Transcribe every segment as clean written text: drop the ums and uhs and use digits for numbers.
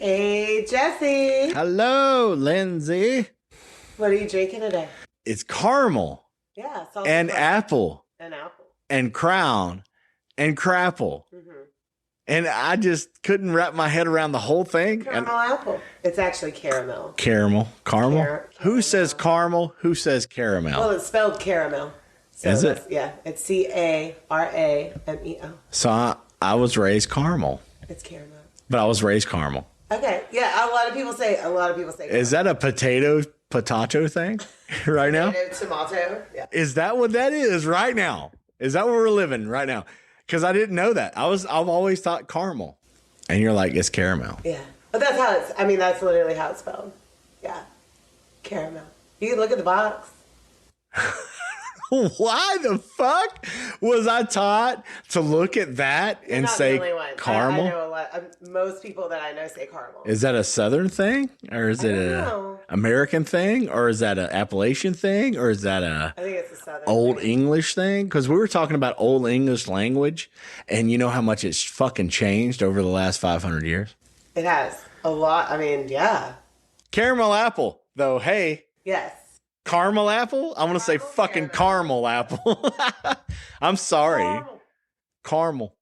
Hey, Jesse. Hello, Lindsay. What are you drinking today? It's caramel. Yeah. And apple. And apple. And crown. And crapple. Mm-hmm. And I just couldn't wrap my head around the whole thing. Caramel apple. It's actually caramel. Caramel. Caramel? Who caramel. says caramel? Who says caramel? Well, it's spelled caramel. So is it? Yeah. It's CARAMEL. So I was raised caramel. It's caramel. But I was raised caramel. Okay. Yeah. A lot of people say caramel. Is that a potato thing right now? Tomato. Yeah. Is that what that is right now? Is that where we're living right now? Because I didn't know that. I've always thought caramel. And you're like, it's caramel. Yeah. But that's how that's literally how it's spelled. Yeah. Caramel. You can look at the box. Why the fuck was I taught to look at that and say caramel? I know a lot. Most people that I know say caramel. Is that a Southern thing? Or is it an American thing? Or is that an Appalachian thing? Or is that I think it's a Southern Old thing. English thing? Because we were talking about Old English language, and you know how much it's fucking changed over the last 500 years? It has. A lot. I mean, yeah. Caramel apple, though. Hey. Yes. Caramel apple? I want to say fucking caramel apple. I'm sorry. Caramel.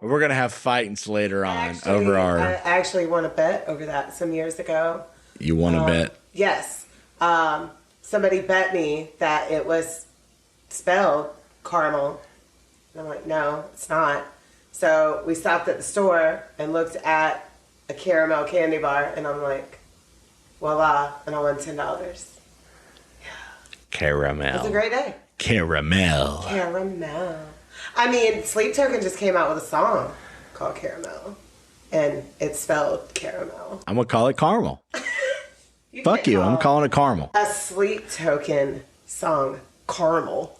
We're going to have fights later on over our... I actually won a bet over that some years ago. You won a bet? Yes. Somebody bet me that it was spelled caramel. And I'm like, no, it's not. So we stopped at the store and looked at a caramel candy bar, and I'm like, voila, and I won $10. Caramel. It was a great day. Caramel. I mean, Sleep Token just came out with a song called Caramel, and it's spelled caramel. I'm going to call it caramel. Fuck you. I'm calling it caramel. A Sleep Token song, caramel.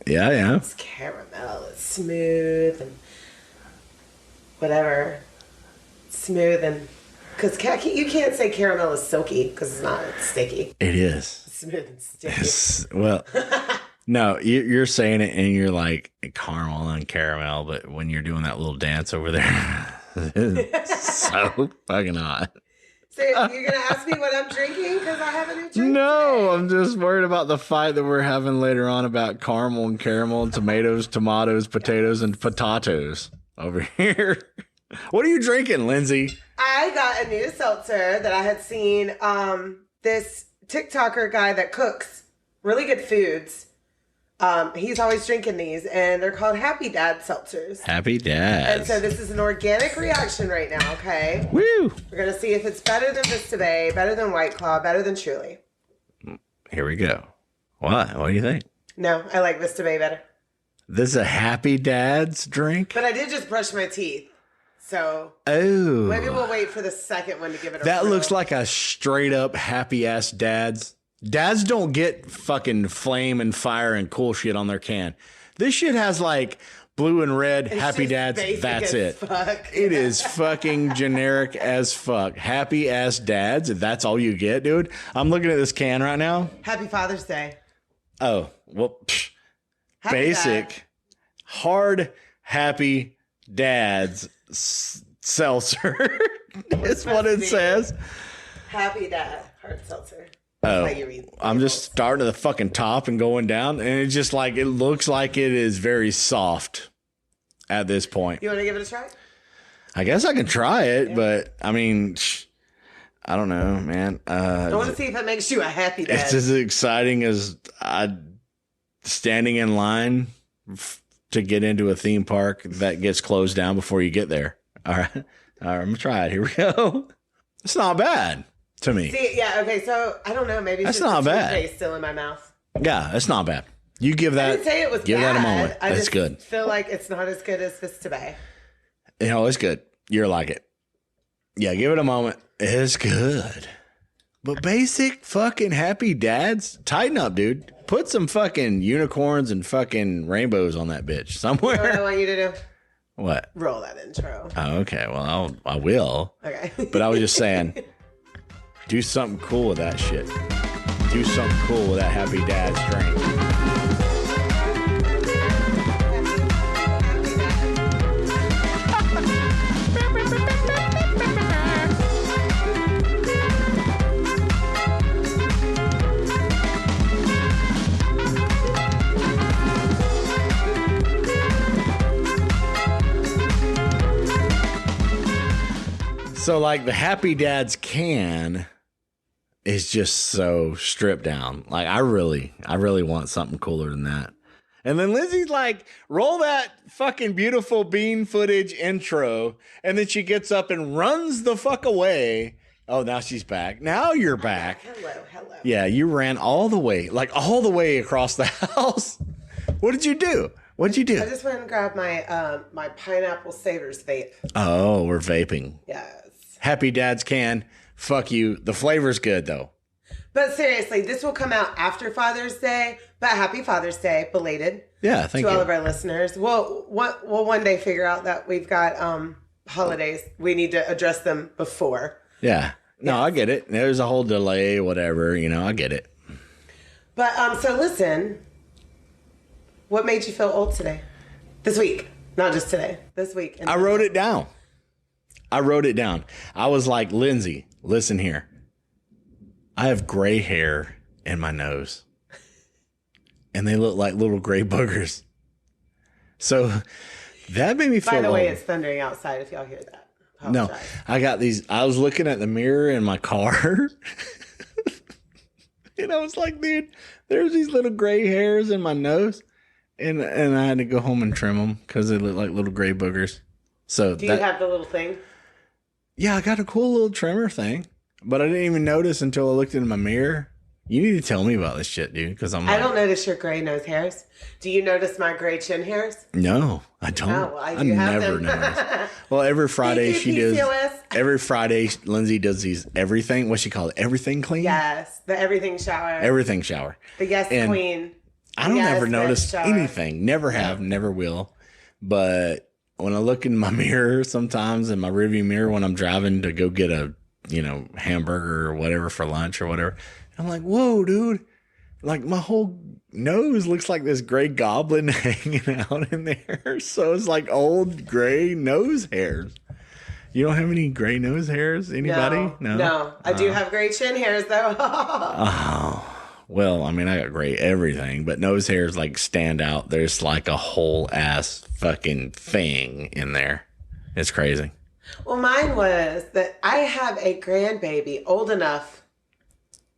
Yeah. It's caramel. It's smooth and whatever. Smooth and... Because you can't say caramel is silky because it's not. It's sticky. It is. Smooth and sticky. Well, no, you're saying it and you're like caramel and caramel, but when you're doing that little dance over there, it's so fucking hot. So you're going to ask me what I'm drinking because I have a new drink? No, I'm just worried about the fight that we're having later on about caramel and tomatoes, potatoes, and potatoes over here. What are you drinking, Lindsay? I got a new seltzer that I had seen. This TikToker guy that cooks really good foods. He's always drinking these, and they're called Happy Dad seltzers. Happy Dad. And so this is an organic reaction right now, okay? Woo! We're going to see if it's better than Vista Bay, better than White Claw, better than Truly. Here we go. What do you think? No, I like Vista Bay better. This is a Happy Dad's drink? But I did just brush my teeth. So maybe we'll wait for the second one to give it a That looks like a straight up happy ass Dad's. Dads don't get fucking flame and fire and cool shit on their can. This shit has like blue and red Happy Dads. That's it. It is fucking generic as fuck. Happy ass Dads. That's all you get, dude. I'm looking at this can right now. Happy Father's Day. Oh, well, basic, hard, happy Dads seltzer. Is what it says. Happy Dad hard seltzer. Oh, I'm just starting at the fucking top and going down, and it's just like it looks like it is very soft at this point. You want to give it a try? I guess I can try it, but I mean, I don't know, man. I want to see if it makes you a happy dad. It's as exciting as standing in line to get into a theme park that gets closed down before you get there. All right, I'm gonna try it. Here we go. It's not bad. To me. See, yeah, okay, so I don't know, maybe it's that's not bad. Taste still in my mouth. Yeah, that's not bad. You give that. I didn't say it was give bad. That a moment. I that's just good. Feel like it's not as good as Vista Bay. You know, it's good. You're like it. Yeah, give it a moment. It's good. But basic fucking Happy Dads, tighten up, dude. Put some fucking unicorns and fucking rainbows on that bitch somewhere. You know what I want you to do? What? Roll that intro. Oh, okay. Well, I will. Okay. But I was just saying. Do something cool with that shit. Do something cool with that Happy Dad's drink. So like the Happy Dad's can is just so stripped down. Like I really want something cooler than that. And then Lindsay's like, roll that fucking beautiful bean footage intro. And then she gets up and runs the fuck away. Oh, now she's back. Now you're back. Hello. Yeah, you ran all the way across the house. What did you do? What'd you do? I just went and grabbed my my pineapple savers vape. Oh, we're vaping. Yes. Happy Dad's can. Fuck you. The flavor's good though. But seriously, this will come out after Father's Day. But happy Father's Day, belated. Yeah, thank you. To all of our listeners. We'll one day figure out that we've got holidays. We need to address them before. Yeah. No, I get it. There's a whole delay, whatever. I get it. But so listen, what made you feel old today? This week. Not just today. This week. I wrote it down. I was like, Lindsay, listen here. I have gray hair in my nose. And they look like little gray boogers. So that made me feel old. By the way, it's thundering outside if y'all hear that. No, I got these. I was looking at the mirror in my car. And I was like, dude, there's these little gray hairs in my nose. And I had to go home and trim them because they look like little gray boogers. So do you have the little thing? Yeah, I got a cool little trimmer thing. But I didn't even notice until I looked into my mirror. You need to tell me about this shit, dude, because I don't notice your gray nose hairs. Do you notice my gray chin hairs? No, I don't. Oh, well, I never notice. Well, every Friday she does. Every Friday, Lindsay does these everything. What's she call it? Everything clean? Yes, the everything shower. Everything shower. The yes queen. I don't ever notice anything. Never have, never will. But when I look in my mirror sometimes, in my rearview mirror when I'm driving to go get a hamburger or whatever for lunch or whatever, I'm like, whoa, dude. Like my whole nose looks like this gray goblin hanging out in there. So it's like old gray nose hairs. You don't have any gray nose hairs? Anybody? No. I do have gray chin hairs though. Oh. Well, I mean, I got gray everything, but nose hairs like stand out. There's like a whole ass fucking thing in there. It's crazy. Well, mine was that I have a grandbaby old enough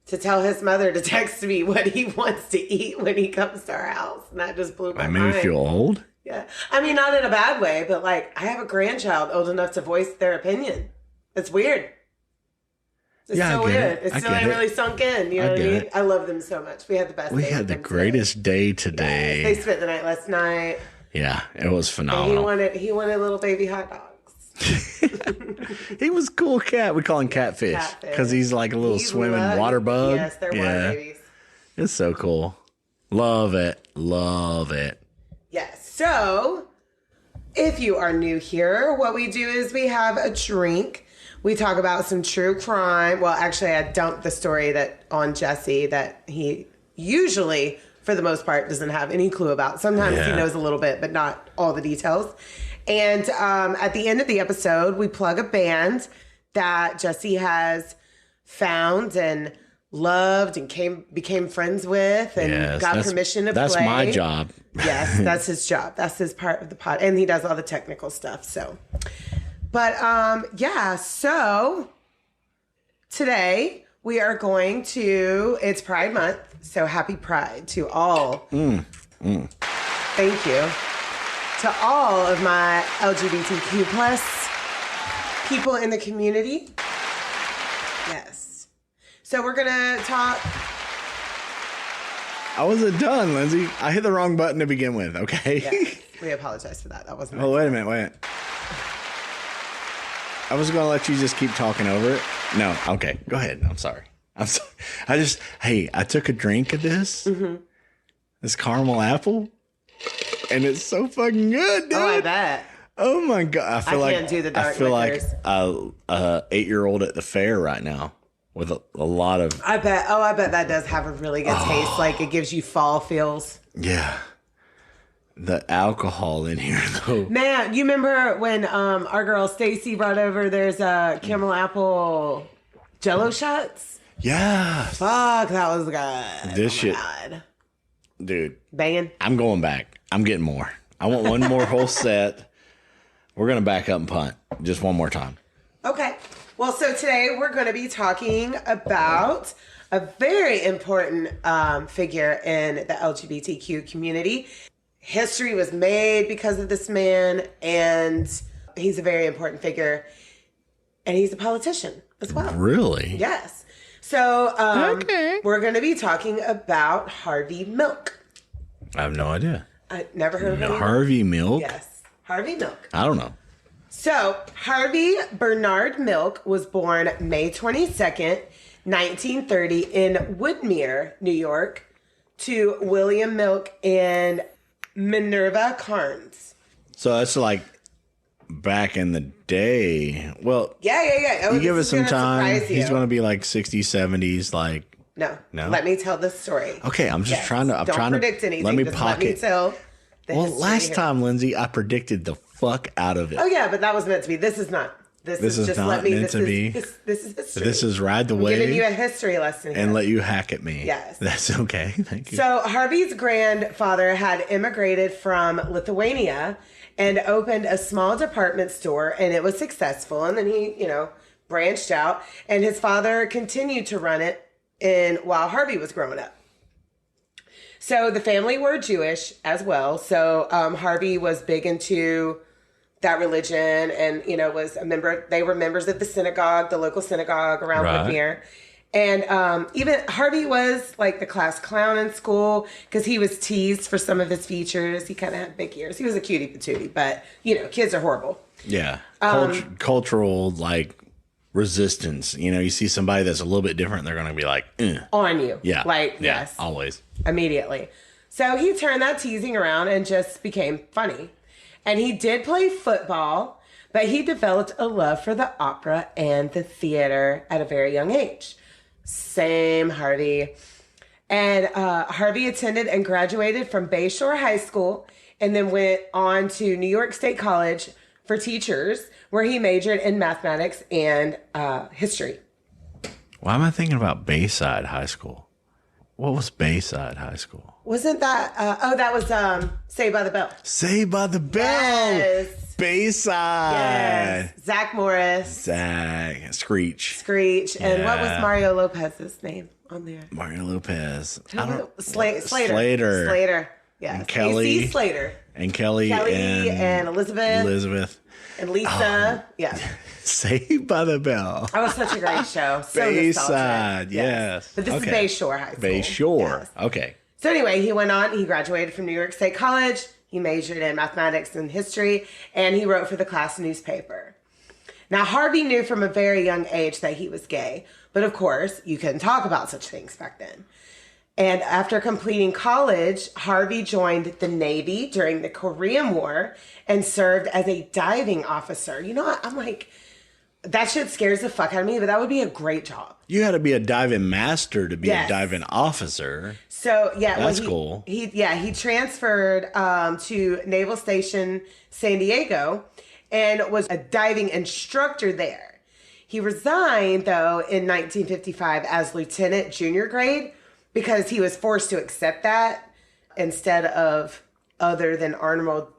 to tell his mother to text me what he wants to eat when he comes to our house. And that just blew my mind. That made me feel old? Yeah. I mean, not in a bad way, but like I have a grandchild old enough to voice their opinion. It's weird. It's so weird. It still ain't really sunk in. You know what I mean? I love them so much. We had the best day. We had the greatest day today. They spent the night last night. Yeah, it was phenomenal. And he wanted little baby hot dogs. He was a cool cat. We call him Catfish because he's like a little swimming water bug. Yes, they're water babies. It's so cool. Love it. Love it. Yes. So, if you are new here, what we do is we have a drink. We talk about some true crime. Well, actually, I dumped the story on Jesse that he usually, for the most part, doesn't have any clue about. Sometimes he knows a little bit, but not all the details. And at the end of the episode, we plug a band that Jesse has found and loved and became friends with and got permission to play. That's my job. Yes, that's his job. That's his part of the pod. And he does all the technical stuff. So, but so today we are going to, it's Pride Month. So happy Pride to all. Thank you. To all of my LGBTQ plus people in the community. Yes. So we're going to talk. I wasn't done, Lindsay. I hit the wrong button to begin with, okay? Yes. We apologize for that. That wasn't Oh, wait a minute. I was going to let you just keep talking over it. No, okay. Go ahead. I'm sorry. I took a drink of this. Mm-hmm. This caramel apple. And it's so fucking good, dude. Oh, I bet. Oh my God. I can't do the dark like a 8-year-old at the fair right now with a lot of. I bet that does have a really good taste. Like it gives you fall feels. Yeah. The alcohol in here though. Man, you remember when our girl Stacy brought over there's caramel apple Jello shots? Yeah. Fuck, that was good. This shit. God. Dude. Banging. I'm going back. I'm getting more. I want one more whole set. We're going to back up and punt just one more time. Okay. Well, so today we're going to be talking about a very important figure in the LGBTQ community. History was made because of this man, and he's a very important figure. And he's a politician as well. Really? Yes. So we're going to be talking about Harvey Milk. I have no idea. I never heard of him. Harvey Milk? Yes. Harvey Milk. I don't know. So Harvey Bernard Milk was born May 22nd, 1930 in Woodmere, New York, to William Milk and Minerva Carnes. So that's like back in the day. Well, Yeah. Oh, you give us some time. He's He's going to be like 60s, 70s, like. No. No? Let me tell the story. Okay, I'm just trying to. Don't predict anything. Let me Just pocket. Let me tell the Well, history last here. time, Lindsay, I predicted the fuck out of it. Oh yeah, but that was meant to be. This is not. This is just not let me. meant This to is be. this is history. This is ride the I'm giving you wave a history lesson here. and let you hack at me. Yes. That's okay. Thank you. So Harvey's grandfather had immigrated from Lithuania and opened a small department store, and it was successful. And then he, branched out, and his father continued to run it while Harvey was growing up. So the family were Jewish as well. So Harvey was big into that religion, and was a member. They were members of the synagogue, the local synagogue around Right. Woodmere. And even Harvey was like the class clown in school because he was teased for some of his features. He kind of had big ears. He was a cutie patootie, but kids are horrible. Yeah. Cultural, like, resistance. You see somebody that's a little bit different, they're going to be like, On you. Yeah. Like, yeah, yes. Always. Immediately. So he turned that teasing around and just became funny. And he did play football, but he developed a love for the opera and the theater at a very young age. Same Harvey. And Harvey attended and graduated from Bayshore High School and then went on to New York State College for teachers, where he majored in mathematics and history. Why am I thinking about Bayside High School? What was Bayside High School? Wasn't that, that was Saved by the Bell. Saved by the Bell. Yes. Bayside. Yes. Zach Morris. Zach. Screech. And what was Yeah. Mario Lopez's name on there? Mario Lopez. Slater. Slater. Yes. And Kelly. AC Slater. And Kelly and Elizabeth. And Lisa. Yeah. Saved by the Bell. That was such a great show. So Bayside. nostalgic. Yes. But this Okay. is Bayshore High School. Bayshore. Yes. Okay. So anyway, he went on. He graduated from New York State College. He majored in mathematics and history, and he wrote for the class newspaper. Now, Harvey knew from a very young age that he was gay, but of course, you couldn't talk about such things back then. And after completing college, Harvey joined the Navy during the Korean War and served as a diving officer. You know what? I'm like, that shit scares the fuck out of me, but that would be a great job. You had to be a diving master to be Yes. a diving officer. So yeah, That's cool. He transferred to Naval Station San Diego and was a diving instructor there. He resigned though in 1955 as lieutenant junior grade because he was forced to accept that instead of other than honorable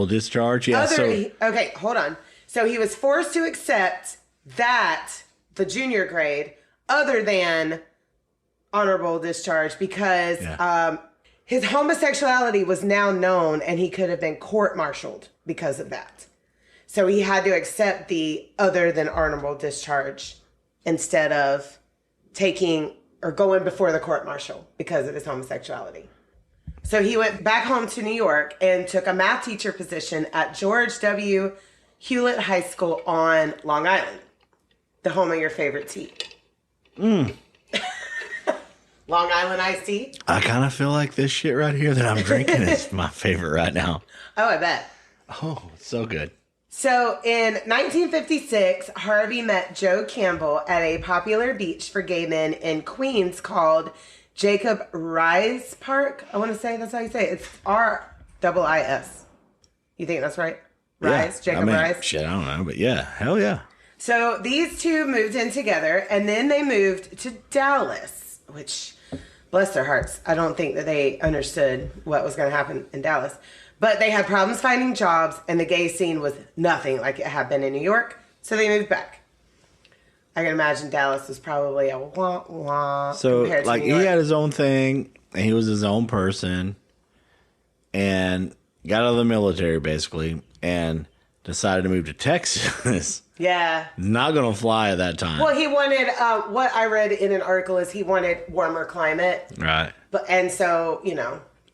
discharge. Yeah. Okay, hold on. So he was forced to accept that the junior grade other than honorable discharge because his homosexuality was now known and he could have been court-martialed because of that. So he had to accept the other than honorable discharge instead of taking or going before the court-martial because of his homosexuality. So he went back home to New York and took a math teacher position at George W. Hewlett High School on Long Island, the home of your favorite tea. Long Island iced tea? I kind of feel like this shit right here that I'm drinking is my favorite right now. Oh, I bet. Oh, so good. So in 1956, Harvey met Joe Campbell at a popular beach for gay men in Queens called Jacob Riis Park. I want to say that's how you say it. It's R-I-I-S. You think that's right? Riis? Yeah. Jacob Riis? Shit, I don't know, but yeah, hell yeah. So these two moved in together, and then they moved to Dallas, which, bless their hearts, I don't think that they understood what was going to happen in Dallas. But they had problems finding jobs, and the gay scene was nothing like it had been in New York. So they moved back. I can imagine Dallas was probably a wah-wah So, compared to like, New York. he had his own thing, and he was his own person, and got out of the military, basically, and decided to move to Texas. Yeah. Not going to fly at that time. Well, he wanted, what I read in an article is he wanted warmer climate. Right. And so,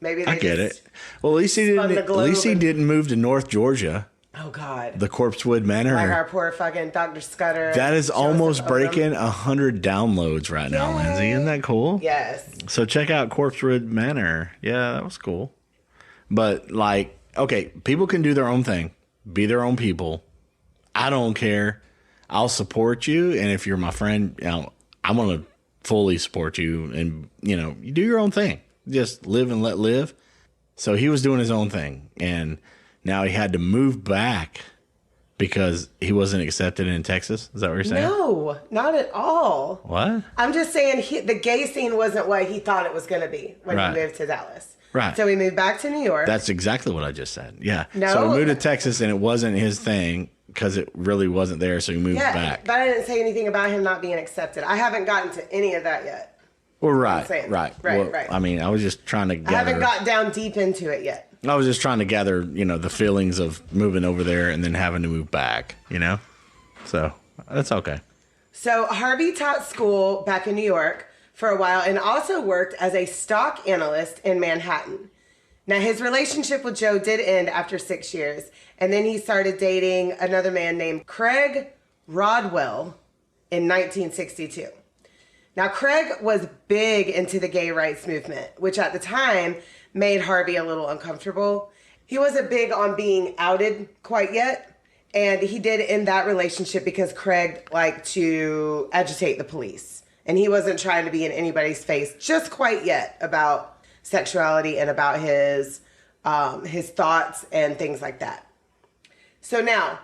maybe they I get just it. Well, at least he spun the didn't. At globe least he and- didn't move to North Georgia, Oh, God. the Corpsewood Manor. Like our poor fucking Dr. Scudder. That is Joseph almost Odom. breaking 100 downloads right now, Yay. Lindsay. Isn't that cool? Yes. So check out Corpsewood Manor. Yeah, that was cool. But like, okay, people can do their own thing, be their own people. I don't care. I'll support you, and if you're my friend, I'm gonna fully support you, and you do your own thing. Just live and let live. So he was doing his own thing, and now he had to move back because he wasn't accepted in Texas. Is that what you're saying? No, not at all. What? I'm just saying the gay scene wasn't what he thought it was going to be when Right. he moved to Dallas. Right. So he moved back to New York. That's exactly what I just said. Yeah. No. So he moved to Texas, and it wasn't his thing because it really wasn't there. So he moved back. But I didn't say anything about him not being accepted. I haven't gotten to any of that yet. Well, right. saying. Right. Right, Well, right. I mean, I was just trying to I gather. haven't got down deep into it yet. I was just trying to gather, the feelings of moving over there and then having to move back, So that's okay. So Harvey taught school back in New York for a while and also worked as a stock analyst in Manhattan. Now, his relationship with Joe did end after 6 years, and then he started dating another man named Craig Rodwell in 1962. Now, Craig was big into the gay rights movement, which at the time made Harvey a little uncomfortable. He wasn't big on being outed quite yet, and he did end that relationship because Craig liked to agitate the police, and he wasn't trying to be in anybody's face just quite yet about sexuality and about his thoughts and things like that. So now,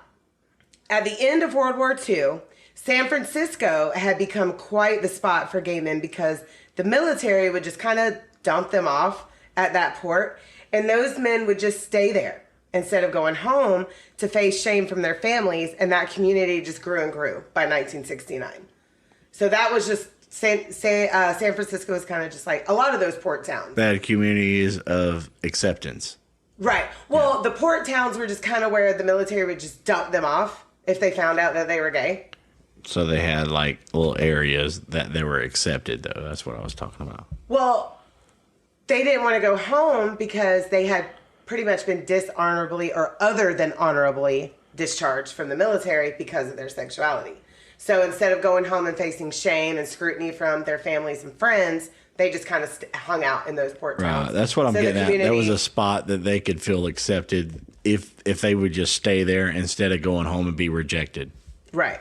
at the end of World War II, San Francisco had become quite the spot for gay men because the military would just kind of dump them off at that port, and those men would just stay there instead of going home to face shame from their families, and that community just grew and grew by 1969. So that was just San Francisco was kind of just like a lot of those port towns. They had communities of acceptance. Right. Well, the port towns were just kind of where the military would just dump them off if they found out that they were gay. So they had like little areas that they were accepted, though. That's what I was talking about. Well, they didn't want to go home because they had pretty much been dishonorably or other than honorably discharged from the military because of their sexuality. So instead of going home and facing shame and scrutiny from their families and friends, they just kind of hung out in those port towns. Right. That's what I'm So the getting at. There community- was a spot that they could feel accepted if they would just stay there instead of going home and be rejected. Right.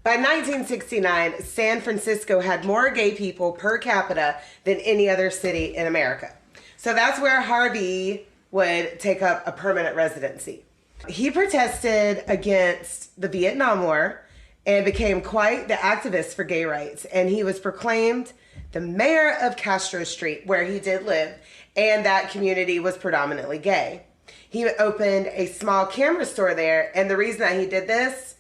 By 1969, San Francisco had more gay people per capita than any other city in America. So that's where Harvey would take up a permanent residency. He protested against the Vietnam War and became quite the activist for gay rights. And he was proclaimed the mayor of Castro Street, where he did live, and that community was predominantly gay. He opened a small camera store there, and the reason that he did this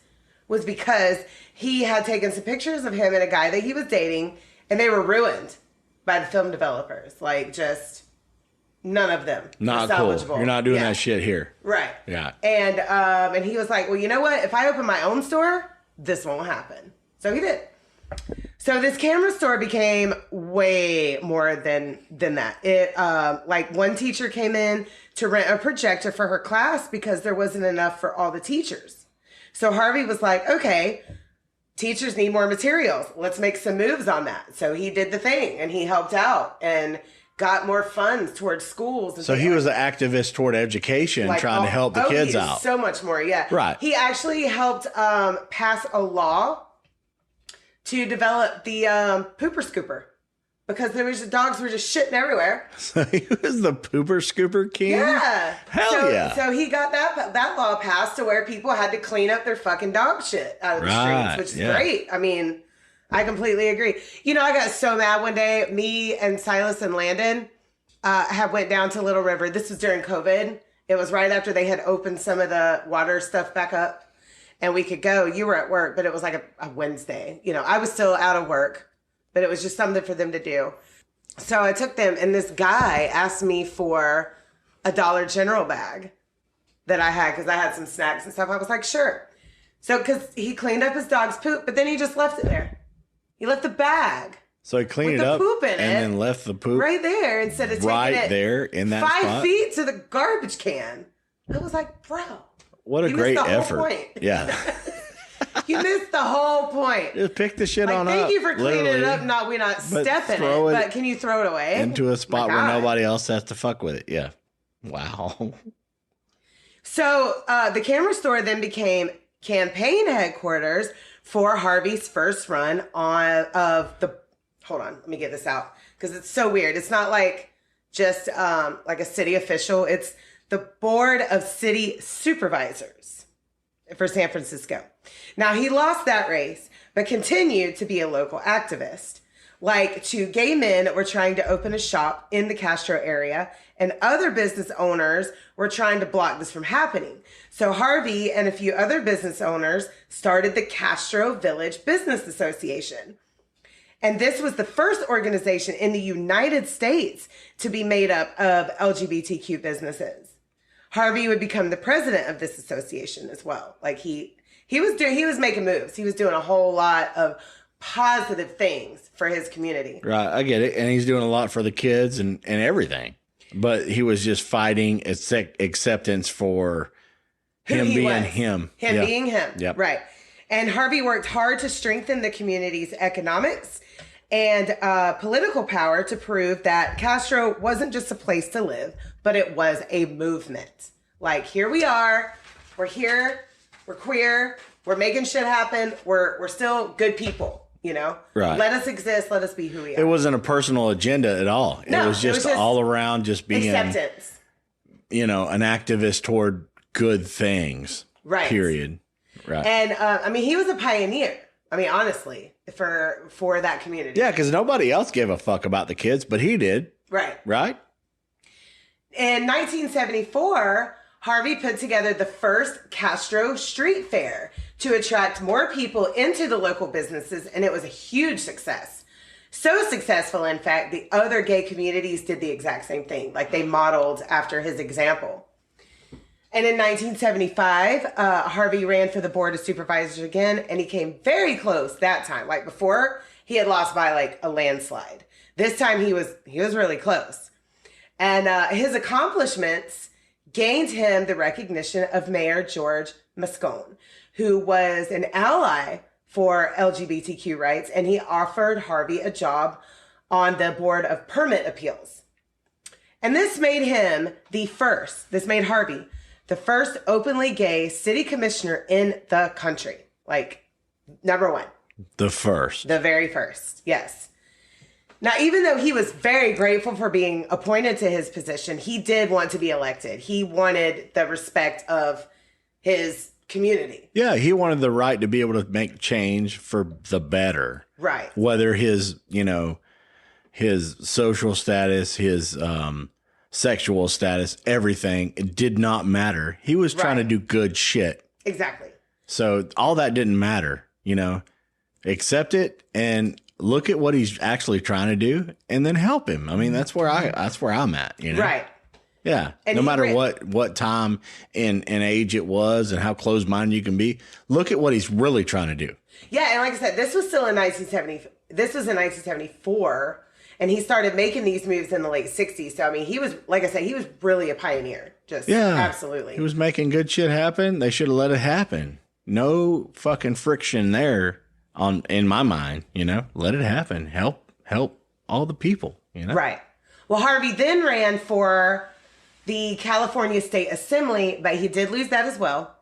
was because he had taken some pictures of him and a guy that he was dating, and they were ruined by the film developers. Like, just none of them. Not were cool. salvageable. You're not doing Yeah. that shit here. Right. Yeah. And he was like, well, you know what? If I open my own store, this won't happen. So he did. So this camera store became way more than that. It like one teacher came in to rent a projector for her class because there wasn't enough for all the teachers. So Harvey was like, okay, teachers need more materials. Let's make some moves on that. So he did the thing and he helped out and got more funds towards schools. And So he was an activist toward education, like, trying to help the kids he did out. so much more, yeah. Right. He actually helped pass a law to develop the pooper scooper because dogs were just shitting everywhere. So he was the pooper scooper king? Yeah. Hell yeah. So he got that law passed to where people had to clean up their fucking dog shit out of the Right, streets, which is yeah. great. I mean, I completely agree. You know, I got so mad one day. Me and Silas and Landon went down to Little River. This was during COVID. It was right after they had opened some of the water stuff back up. and we could go. You were at work, but it was like a Wednesday. You know, I was still out of work, but it was just something for them to do. So I took them, and this guy asked me for a Dollar General bag that I had because I had some snacks and stuff. I was like, sure. So, because he cleaned up his dog's poop, but then he just left it there. He left the bag. So he cleaned it up and then left the poop right there instead of taking it there in that 5 spot? feet to the garbage can. I was like, bro. What a great effort. Point. Yeah. You missed the whole point. Just pick the shit on up. Thank you for cleaning it up. We're not stepping it, but can you throw it away? Into a spot where nobody else has to fuck with it. Yeah. Wow. So the camera store then became campaign headquarters for Harvey's first run of the. Hold on, let me get this out because it's so weird. It's not like just like a city official. It's the Board of City Supervisors for San Francisco. Now, he lost that race, but continued to be a local activist. Like 2 gay men were trying to open a shop in the Castro area, and other business owners were trying to block this from happening. So Harvey and a few other business owners started the Castro Village Business Association. And this was the first organization in the United States to be made up of LGBTQ businesses. Harvey would become the president of this association as well. Like he was making moves. He was doing a whole lot of positive things for his community. Right, I get it. And he's doing a lot for the kids and everything. But he was just fighting acceptance for him being him. Him being him. Yep. Right. And Harvey worked hard to strengthen the community's economics and political power to prove that Castro wasn't just a place to live, but it was a movement. Like, here we are, we're here, we're queer, we're making shit happen, we're still good people, you know? Right. Let us exist, let us be who we are. It wasn't a personal agenda at all. No, it was just all around just being, acceptance. You know, an activist toward good things. Right. Period. Right. And, I mean, he was a pioneer. I mean, honestly, for that community. Yeah, because nobody else gave a fuck about the kids, but he did. Right. Right? In 1974, Harvey put together the first Castro Street Fair to attract more people into the local businesses, and it was a huge success. So successful, in fact, the other gay communities did the exact same thing. Like, they modeled after his example. And in 1975, Harvey ran for the Board of Supervisors again, and he came very close that time. Like, before, he had lost by like a landslide. This time he was really close. And his accomplishments gained him the recognition of Mayor George Moscone, who was an ally for LGBTQ rights, and he offered Harvey a job on the Board of Permit Appeals. And this made Harvey the first openly gay city commissioner in the country. Like, number one. The first. The very first, yes. Now, even though he was very grateful for being appointed to his position, he did want to be elected. He wanted the respect of his community. Yeah, he wanted the right to be able to make change for the better. Right. Whether his social status, his sexual status, everything, it did not matter. He was trying to do good shit. Exactly. So all that didn't matter, you know. Accept it and look at what he's actually trying to do and then help him. I mean, that's where I'm at, you know. Right. Yeah. And no matter what time and age it was and how closed-minded you can be, look at what he's really trying to do. Yeah, and like I said, this was still in 1970. This was in 1974. And he started making these moves in the late 60s. So, I mean, he was, like I said, he was really a pioneer. Just absolutely. He was making good shit happen. They should have let it happen. No fucking friction there in my mind, you know. Let it happen. Help all the people, you know. Right. Well, Harvey then ran for the California State Assembly, but he did lose that as well.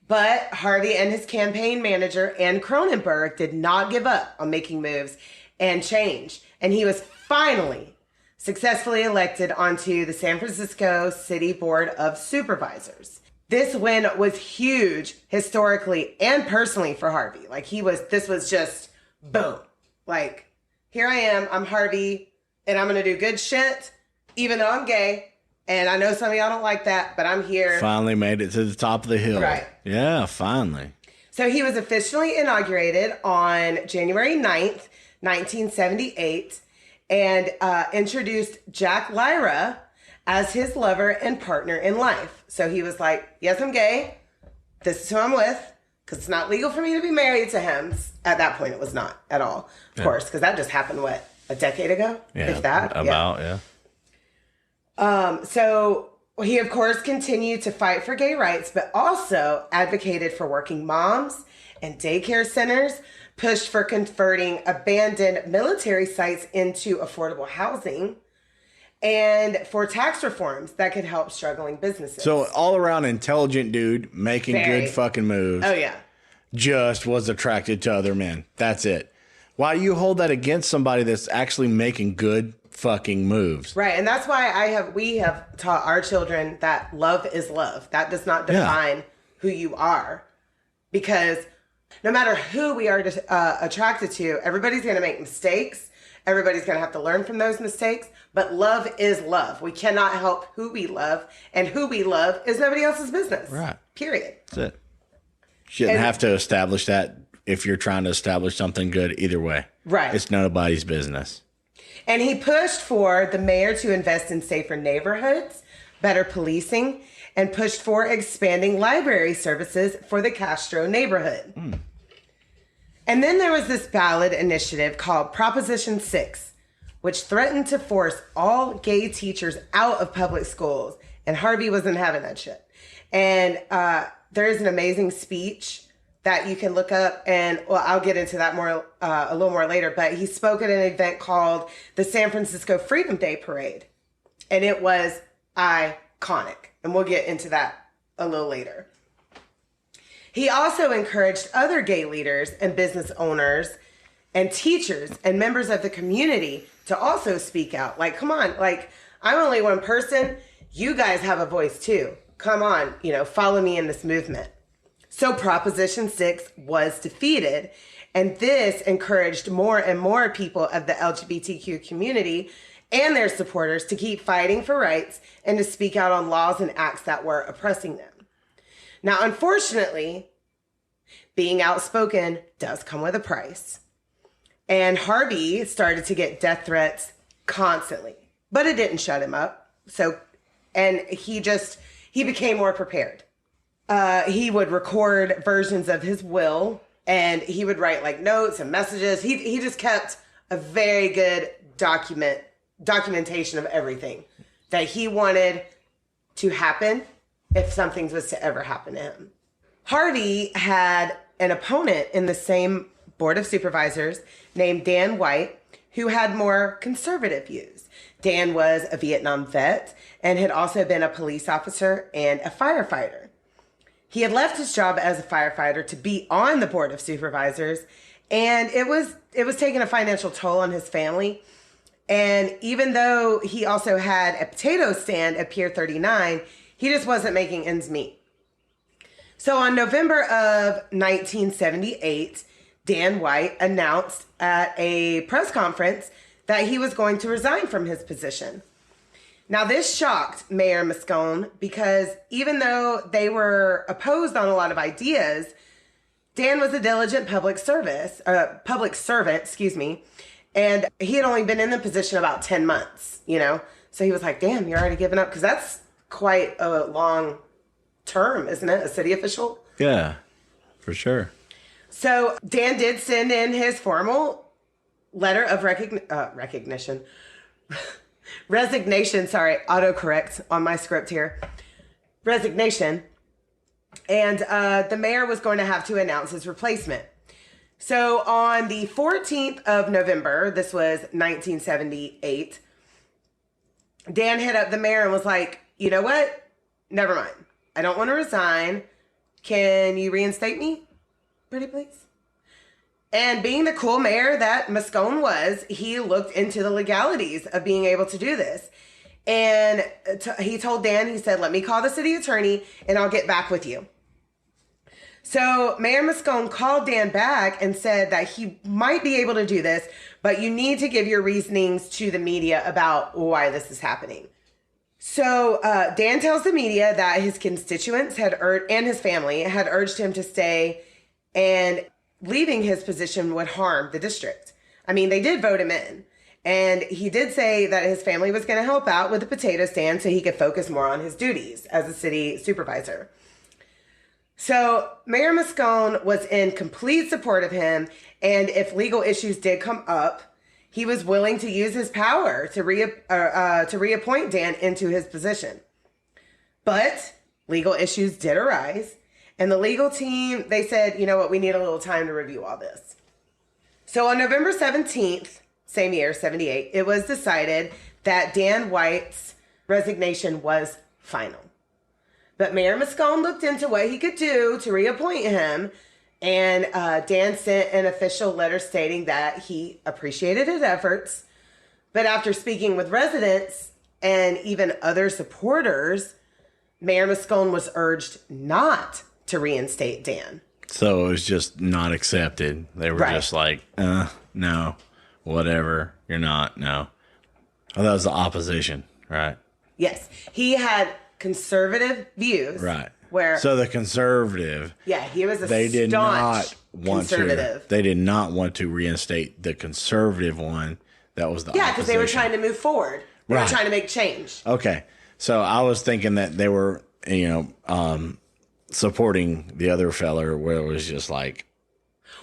But Harvey and his campaign manager, Ann Cronenberg, did not give up on making moves and change. And he was finally successfully elected onto the San Francisco City Board of Supervisors. This win was huge historically and personally for Harvey. Like, this was just boom. Like, here I am, I'm Harvey, and I'm going to do good shit, even though I'm gay. And I know some of y'all don't like that, but I'm here. Finally made it to the top of the hill. Right. Yeah, finally. So he was officially inaugurated on January 9th, 1978, and introduced Jack Lyra as his lover and partner in life. So he was like, yes, I'm gay. This is who I'm with, because it's not legal for me to be married to him. At that point, it was not at all, of course, because that just happened, what, a decade ago? Yeah, if that? yeah. So he, of course, continued to fight for gay rights, but also advocated for working moms and daycare centers, pushed for converting abandoned military sites into affordable housing, and for tax reforms that could help struggling businesses. So all around intelligent dude making good fucking moves. Oh, yeah. Just was attracted to other men. That's it. Why do you hold that against somebody that's actually making good fucking moves? Right. And that's why we have taught our children that love is love. That does not define who you are. Because no matter who we are attracted to, everybody's going to make mistakes. Everybody's going to have to learn from those mistakes. But love is love. We cannot help who we love. And who we love is nobody else's business. Right. Period. That's it. Shouldn't have to establish that if you're trying to establish something good either way. Right. It's nobody's business. And he pushed for the mayor to invest in safer neighborhoods, better policing, and pushed for expanding library services for the Castro neighborhood. And then there was this ballot initiative called Proposition 6, which threatened to force all gay teachers out of public schools. And Harvey wasn't having that shit. And there is an amazing speech that you can look up, and I'll get into that more a little more later. But he spoke at an event called the San Francisco Freedom Day Parade, and it was iconic. And we'll get into that a little later. He also encouraged other gay leaders and business owners and teachers and members of the community to also speak out. Like, come on, like, I'm only one person. You guys have a voice too. Come on, follow me in this movement. So Proposition 6 was defeated, and this encouraged more and more people of the LGBTQ community and their supporters to keep fighting for rights and to speak out on laws and acts that were oppressing them. Now, unfortunately, being outspoken does come with a price. And Harvey started to get death threats constantly, but it didn't shut him up. And he became more prepared. He would record versions of his will, and he would write like notes and messages. He just kept a very good documentation of everything that he wanted to happen if something was to ever happen to him. Harvey had an opponent in the same board of supervisors named Dan White, who had more conservative views. Dan was a Vietnam vet and had also been a police officer and a firefighter. He had left his job as a firefighter to be on the board of supervisors, and it was taking a financial toll on his family. And even though he also had a potato stand at Pier 39, he just wasn't making ends meet. So on November of 1978, Dan White announced at a press conference that he was going to resign from his position. Now, this shocked Mayor Moscone because even though they were opposed on a lot of ideas, Dan was a diligent public servant, and he had only been in the position about 10 months, So he was like, damn, you're already giving up? Because that's quite a long term, isn't it? A city official? Yeah, for sure. So Dan did send in his formal letter of resignation. Sorry, autocorrect on my script here. Resignation. And the mayor was going to have to announce his replacement. So on the 14th of November, this was 1978, Dan hit up the mayor and was like, you know what? Never mind. I don't want to resign. Can you reinstate me? Pretty please. And being the cool mayor that Moscone was, he looked into the legalities of being able to do this. And he told Dan, he said, let me call the city attorney and I'll get back with you. So Mayor Moscone called Dan back and said that he might be able to do this, but you need to give your reasonings to the media about why this is happening. So Dan tells the media that his constituents and his family had urged him to stay and leaving his position would harm the district. I mean, they did vote him in. And he did say that his family was going to help out with the potato stand so he could focus more on his duties as a city supervisor. So Mayor Moscone was in complete support of him. And if legal issues did come up, he was willing to use his power to reappoint Dan into his position. But legal issues did arise. And the legal team, they said, you know what, we need a little time to review all this. So on November 17th, same year, 78, it was decided that Dan White's resignation was final. But Mayor Moscone looked into what he could do to reappoint him, and Dan sent an official letter stating that he appreciated his efforts, but after speaking with residents and even other supporters, Mayor Moscone was urged not to reinstate Dan. So it was just not accepted. They were just like, no. Whatever, you're not, no. Oh, that was the opposition, right? Yes. He had conservative views. Right. Where, so the conservative. Yeah, he was a they did not want conservative. To. They did not want to reinstate the conservative one. That was the opposition. Yeah, because they were trying to move forward. They were trying to make change. Okay. So I was thinking that they were, supporting the other feller where it was just like,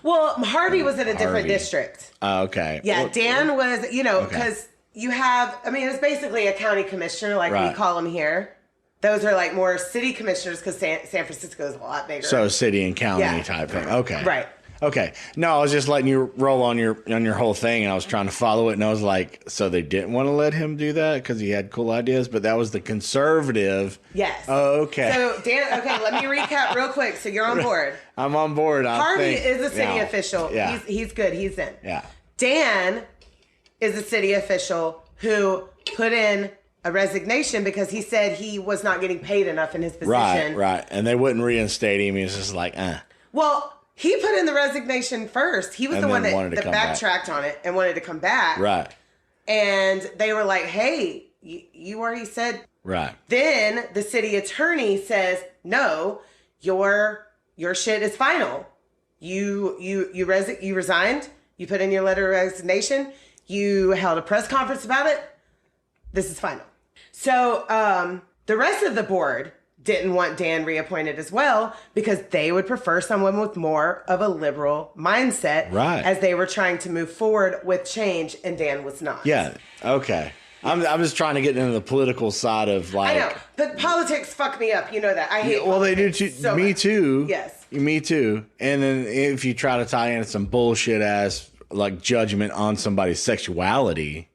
well, Harvey was in a different district. Okay. Yeah, Dan was, because you have, it's basically a county commissioner, like we call them here. Those are like more city commissioners because San Francisco is a lot bigger. So city and county type thing. Okay. Right. Okay. No, I was just letting you roll on your whole thing, and I was trying to follow it, and I was like, so they didn't want to let him do that because he had cool ideas, but that was the conservative. Yes. Oh, okay. So Dan, let me recap real quick. So you're on board. I'm on board. Harvey is a city official. Yeah. He's good. He's in. Yeah. Dan is a city official who put in a resignation because he said he was not getting paid enough in his position. Right. And they wouldn't reinstate him. He was just like, Well, he put in the resignation first. He was the one that backtracked on it and wanted to come back. Right. And they were like, hey, you already said. Right. Then the city attorney says, no, your shit is final. You resigned. You put in your letter of resignation. You held a press conference about it. This is final. So the rest of the board didn't want Dan reappointed as well because they would prefer someone with more of a liberal mindset as they were trying to move forward with change, and Dan was not. Yeah. Okay. I'm just trying to get into the political side of like. I know, but politics fuck me up. You know that. I hate. Well, they do too. So me much. too. Yes. Me too. And then if you try to tie in some bullshit ass like judgment on somebody's sexuality.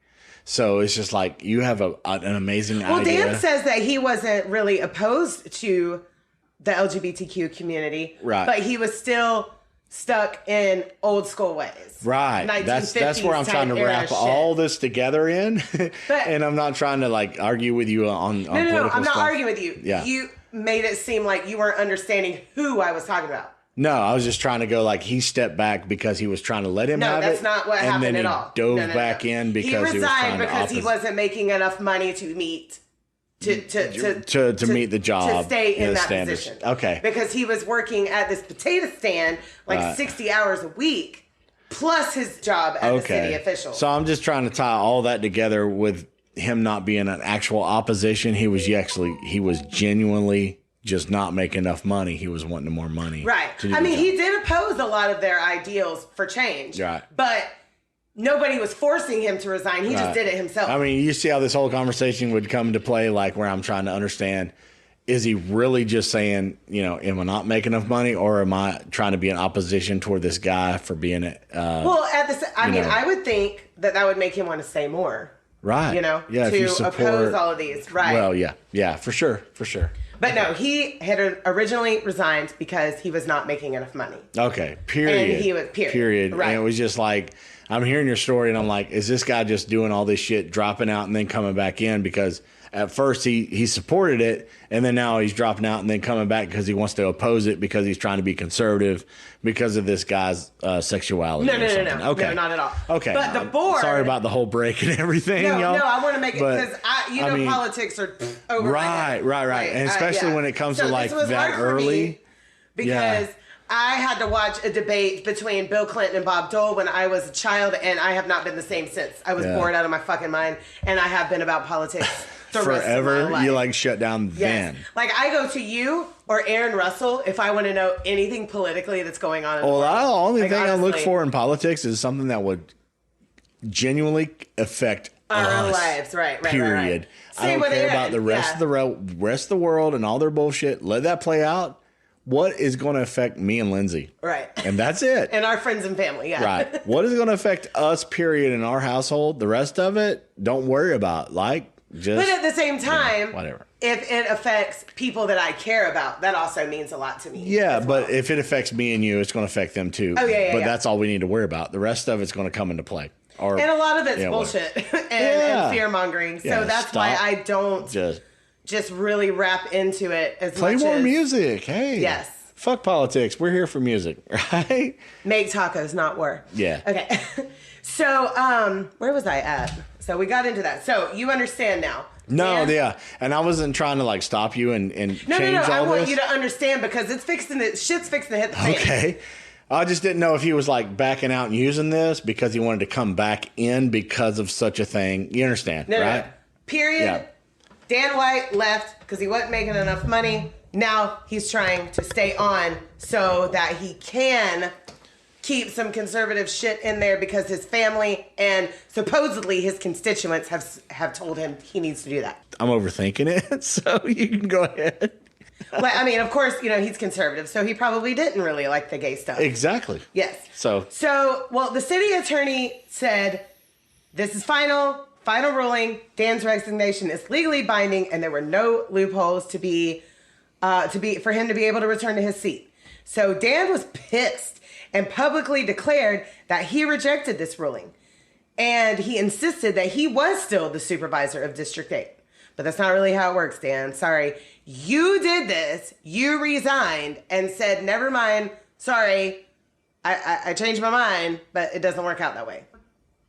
So it's just like you have an amazing idea. Well, Dan says that he wasn't really opposed to the LGBTQ community, but he was still stuck in old school ways. Right. That's where I'm trying to wrap all this together in, and I'm not trying to like argue with you on no, political I'm not stuff. arguing with you. Yeah. You made it seem like you weren't understanding who I was talking about. No, I was just trying to go like he stepped back because he was trying to let him have it. No, that's not what happened at all. And then he dove back in because he was resigned because he wasn't making enough money to meet to meet the job, to stay in that standards. position. Okay, because he was working at this potato stand like 60 hours a week plus his job as a city official. So I'm just trying to tie all that together with him not being an actual opposition. He was genuinely just not making enough money. He was wanting more money. Right. He did oppose a lot of their ideals for change. Right. But nobody was forcing him to resign. He just did it himself. You see how this whole conversation would come into play, like where I'm trying to understand, is he really just saying, am I not making enough money, or am I trying to be in opposition toward this guy for being it? I would think that would make him want to say more. Right. To oppose all of these. Right. Well, yeah, for sure. But no, he had originally resigned because he was not making enough money. Okay, period. And he was, period. Right. And it was just like, I'm hearing your story and I'm like, is this guy just doing all this shit, dropping out and then coming back in? Because at first he supported it, and then now he's dropping out and then coming back because he wants to oppose it because he's trying to be conservative because of this guy's sexuality. No. Okay. No, not at all. Okay. But the board. Sorry about the whole break and everything, y'all. No, I want to make it because politics are over. Right. And especially when it comes to like that early. Because I had to watch a debate between Bill Clinton and Bob Dole when I was a child, and I have not been the same since. I was bored out of my fucking mind, and I have been about politics the rest of my Forever. life. You like shut down then. Like I go to you or Aaron Russell if I want to know anything politically that's going on in the world. The only Like, thing I look honestly, for in politics is something that would genuinely affect our own us, lives. Right. period. I Same don't with care Aaron. about the rest of the rest of the world and all their bullshit. Let that play out. What is going to affect me and Lindsay? Right. And that's it. And our friends and family, Right. What is going to affect us, period, in our household? The rest of it, don't worry about. Just. But at the same time, whatever. If it affects people that I care about, that also means a lot to me. Yeah, but if it affects me and you, it's going to affect them too. Oh, yeah. But that's all we need to worry about. The rest of it's going to come into play. And a lot of it's bullshit and fear mongering. So that's why I don't just really wrap into it as play much more as music. Hey. Yes. Fuck politics. We're here for music, right? Make tacos, not war. Yeah. Okay. So, where was I at? So we got into that. So you understand now. No, Dan? yeah. And I wasn't trying to stop you and change all this. I want you to understand because shit's fixing to hit the fan. Okay. I just didn't know if he was backing out and using this because he wanted to come back in because of such a thing. You understand, right? No. Period. Yeah. Dan White left because he wasn't making enough money. Now he's trying to stay on so that he can keep some conservative shit in there because his family and supposedly his constituents have told him he needs to do that. I'm overthinking it, so you can go ahead. Well, I mean, of course, he's conservative, so he probably didn't really like the gay stuff. Exactly. Yes. So, the city attorney said, this is final ruling. Dan's resignation is legally binding, and there were no loopholes for him to be able to return to his seat. So Dan was pissed and publicly declared that he rejected this ruling. And he insisted that he was still the supervisor of District 8. But that's not really how it works, Dan. Sorry. You did this. You resigned and said, never mind. Sorry. I changed my mind, but it doesn't work out that way.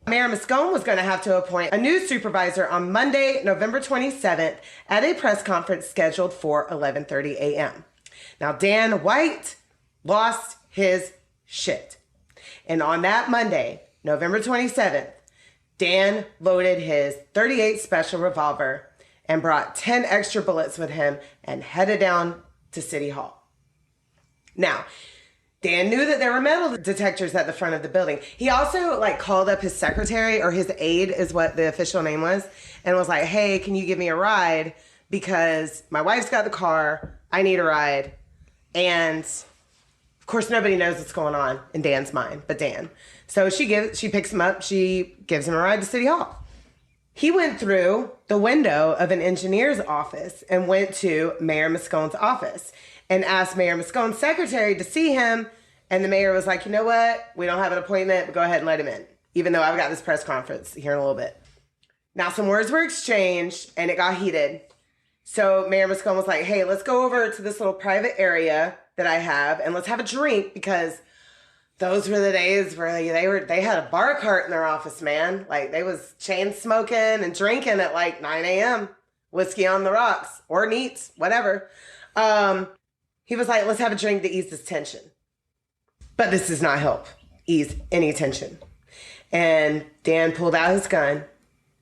Mayor Moscone was going to have to appoint a new supervisor on Monday, November 27th at a press conference scheduled for 11:30 a.m. Now, Dan White lost his shit. And on that Monday, November 27th, Dan loaded his .38 special revolver and brought 10 extra bullets with him and headed down to City Hall. Now, Dan knew that there were metal detectors at the front of the building. He also called up his secretary, or his aide is what the official name was, and was like, hey, can you give me a ride? Because my wife's got the car. I need a ride. And of course, nobody knows what's going on in Dan's mind, but Dan. So she picks him up. She gives him a ride to City Hall. He went through the window of an engineer's office and went to Mayor Moscone's office and asked Mayor Moscone's secretary to see him. And the mayor was like, you know what? We don't have an appointment, but go ahead and let him in, even though I've got this press conference here in a little bit. Now, some words were exchanged and it got heated. So Mayor Moscone was like, hey, let's go over to this little private area that I have and let's have a drink, because those were the days where they had a bar cart in their office, man. They was chain smoking and drinking at 9 a.m. Whiskey on the rocks or neat, whatever. He was like, let's have a drink to ease this tension. But this does not help ease any tension. And Dan pulled out his gun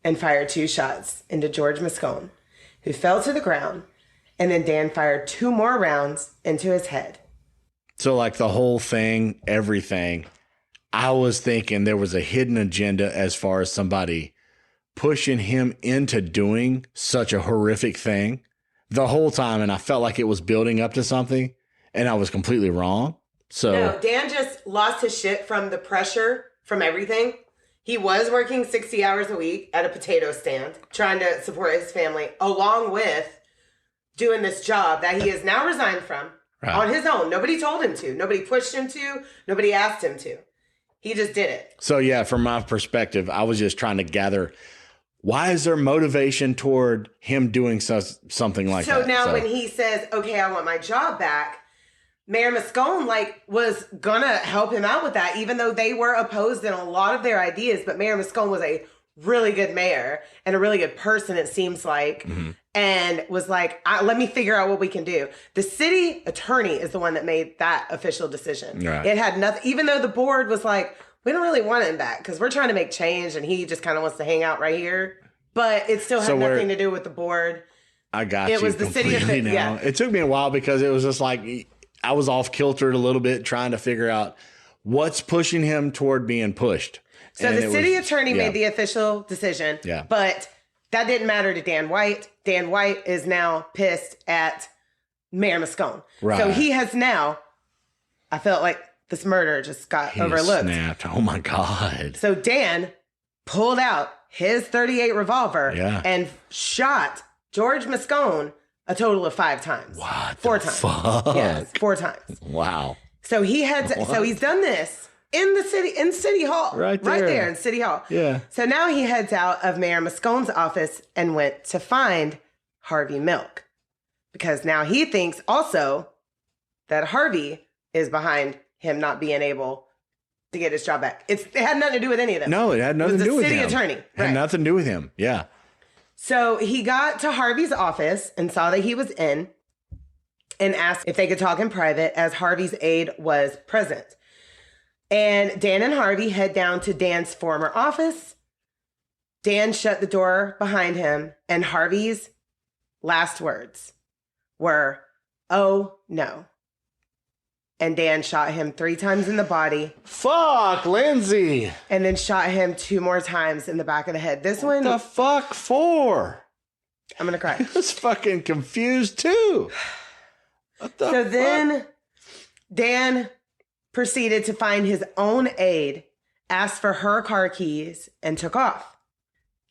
and fired 2 shots into George Moscone, who fell to the ground. And then Dan fired 2 more rounds into his head. So the whole thing, everything, I was thinking there was a hidden agenda as far as somebody pushing him into doing such a horrific thing the whole time. And I felt like it was building up to something and I was completely wrong. So no, Dan just lost his shit from the pressure from everything. He was working 60 hours a week at a potato stand, trying to support his family, along with doing this job that he has now resigned from. Right. On his own. Nobody told him to. Nobody pushed him to. Nobody asked him to. He just did it. So, yeah, from my perspective, I was just trying to gather, why is there motivation toward him doing something like that? So now when he says, okay, I want my job back, Mayor Moscone was going to help him out with that, even though they were opposed in a lot of their ideas. But Mayor Moscone was a really good mayor and a really good person, it seems like, and was like, let me figure out what we can do. The city attorney is the one that made that official decision. Right. It had nothing, even though the board was like, we don't really want him back because we're trying to make change and he just kind of wants to hang out right here. But it still had nothing to do with the board. I got it was the city of now. Yeah. It took me a while because it was just like I was off kiltered a little bit trying to figure out what's pushing him toward being pushed. So the city attorney made the official decision, but that didn't matter to Dan White. Dan White is now pissed at Mayor Moscone. Right. So he has now, I felt like this murder just got overlooked. Snapped. Oh my God. So Dan pulled out his .38 revolver and shot George Moscone a total of 5 times. What? 4 times. Fuck? Yes, 4 times. Wow. So he's done this in City Hall. Right there in City Hall. Yeah. So now he heads out of Mayor Moscone's office and went to find Harvey Milk. Because now he thinks also that Harvey is behind him not being able to get his job back. It had nothing to do with any of them. No, it had nothing to do with him. The city attorney. It had nothing to do with him. Yeah. So he got to Harvey's office and saw that he was in and asked if they could talk in private as Harvey's aide was present. And Dan and Harvey head down to Dan's former office. Dan shut the door behind him, and Harvey's last words were, "Oh, no." And Dan shot him 3 times in the body. Fuck, Lindsay. And then shot him 2 more times in the back of the head. This one. What the fuck for? I'm going to cry. I was fucking confused too. What the fuck? Then Dan proceeded to find his own aide, asked for her car keys, and took off.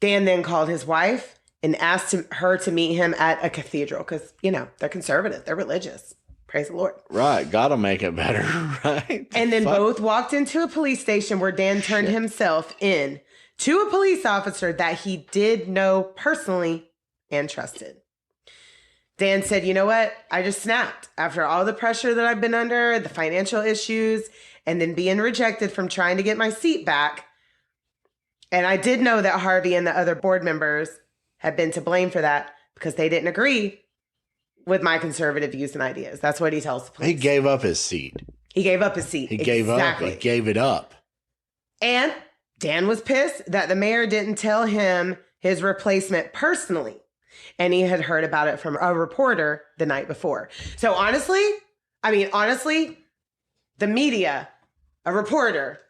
Dan then called his wife and asked her to meet him at a cathedral because, they're conservative. They're religious. Praise the Lord. Right. Gotta make it better. Right. And then both walked into a police station where Dan turned himself in to a police officer that he did know personally and trusted. Dan said, "You know what? I just snapped after all the pressure that I've been under, the financial issues, and then being rejected from trying to get my seat back. And I did know that Harvey and the other board members had been to blame for that because they didn't agree with my conservative views and ideas." That's what he tells the police. He gave up his seat. He gave up his seat. He gave up. He gave it up. And Dan was pissed that the mayor didn't tell him his replacement personally. And he had heard about it from a reporter the night before. So honestly, the media, a reporter,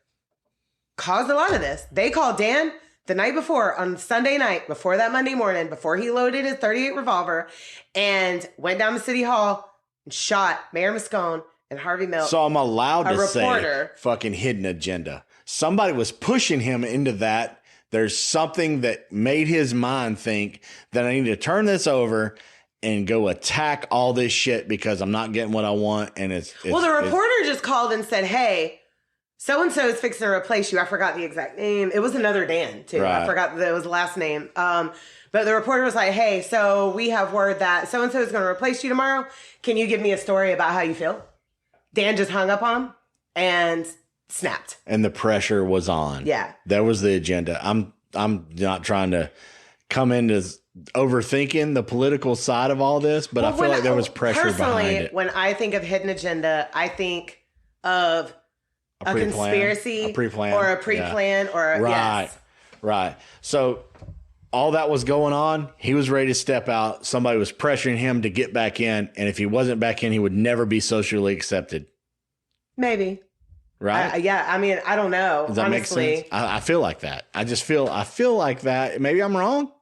caused a lot of this. They called Dan the night before, on Sunday night, before that Monday morning, before he loaded his .38 revolver and went down to City Hall and shot Mayor Moscone and Harvey Milk. So I'm allowed to say fucking hidden agenda. Somebody was pushing him into that. There's something that made his mind think that I need to turn this over and go attack all this shit because I'm not getting what I want. And the reporter just called and said, "Hey, so-and-so is fixing to replace you." I forgot the exact name. It was another Dan, too. Right. I forgot that it was the last name. But the reporter was like, "Hey, so we have word that so-and-so is going to replace you tomorrow. Can you give me a story about how you feel?" Dan just hung up on him and snapped. And the pressure was on. Yeah. That was the agenda. I'm not trying to come into overthinking the political side of all this, but I feel like there was pressure behind it. When I think of hidden agenda, I think of a conspiracy, or a pre-plan, or right. So all that was going on. He was ready to step out. Somebody was pressuring him to get back in, and if he wasn't back in, he would never be socially accepted. Maybe. Right? I don't know. Does that make sense? I feel like that. I feel like that. Maybe I'm wrong.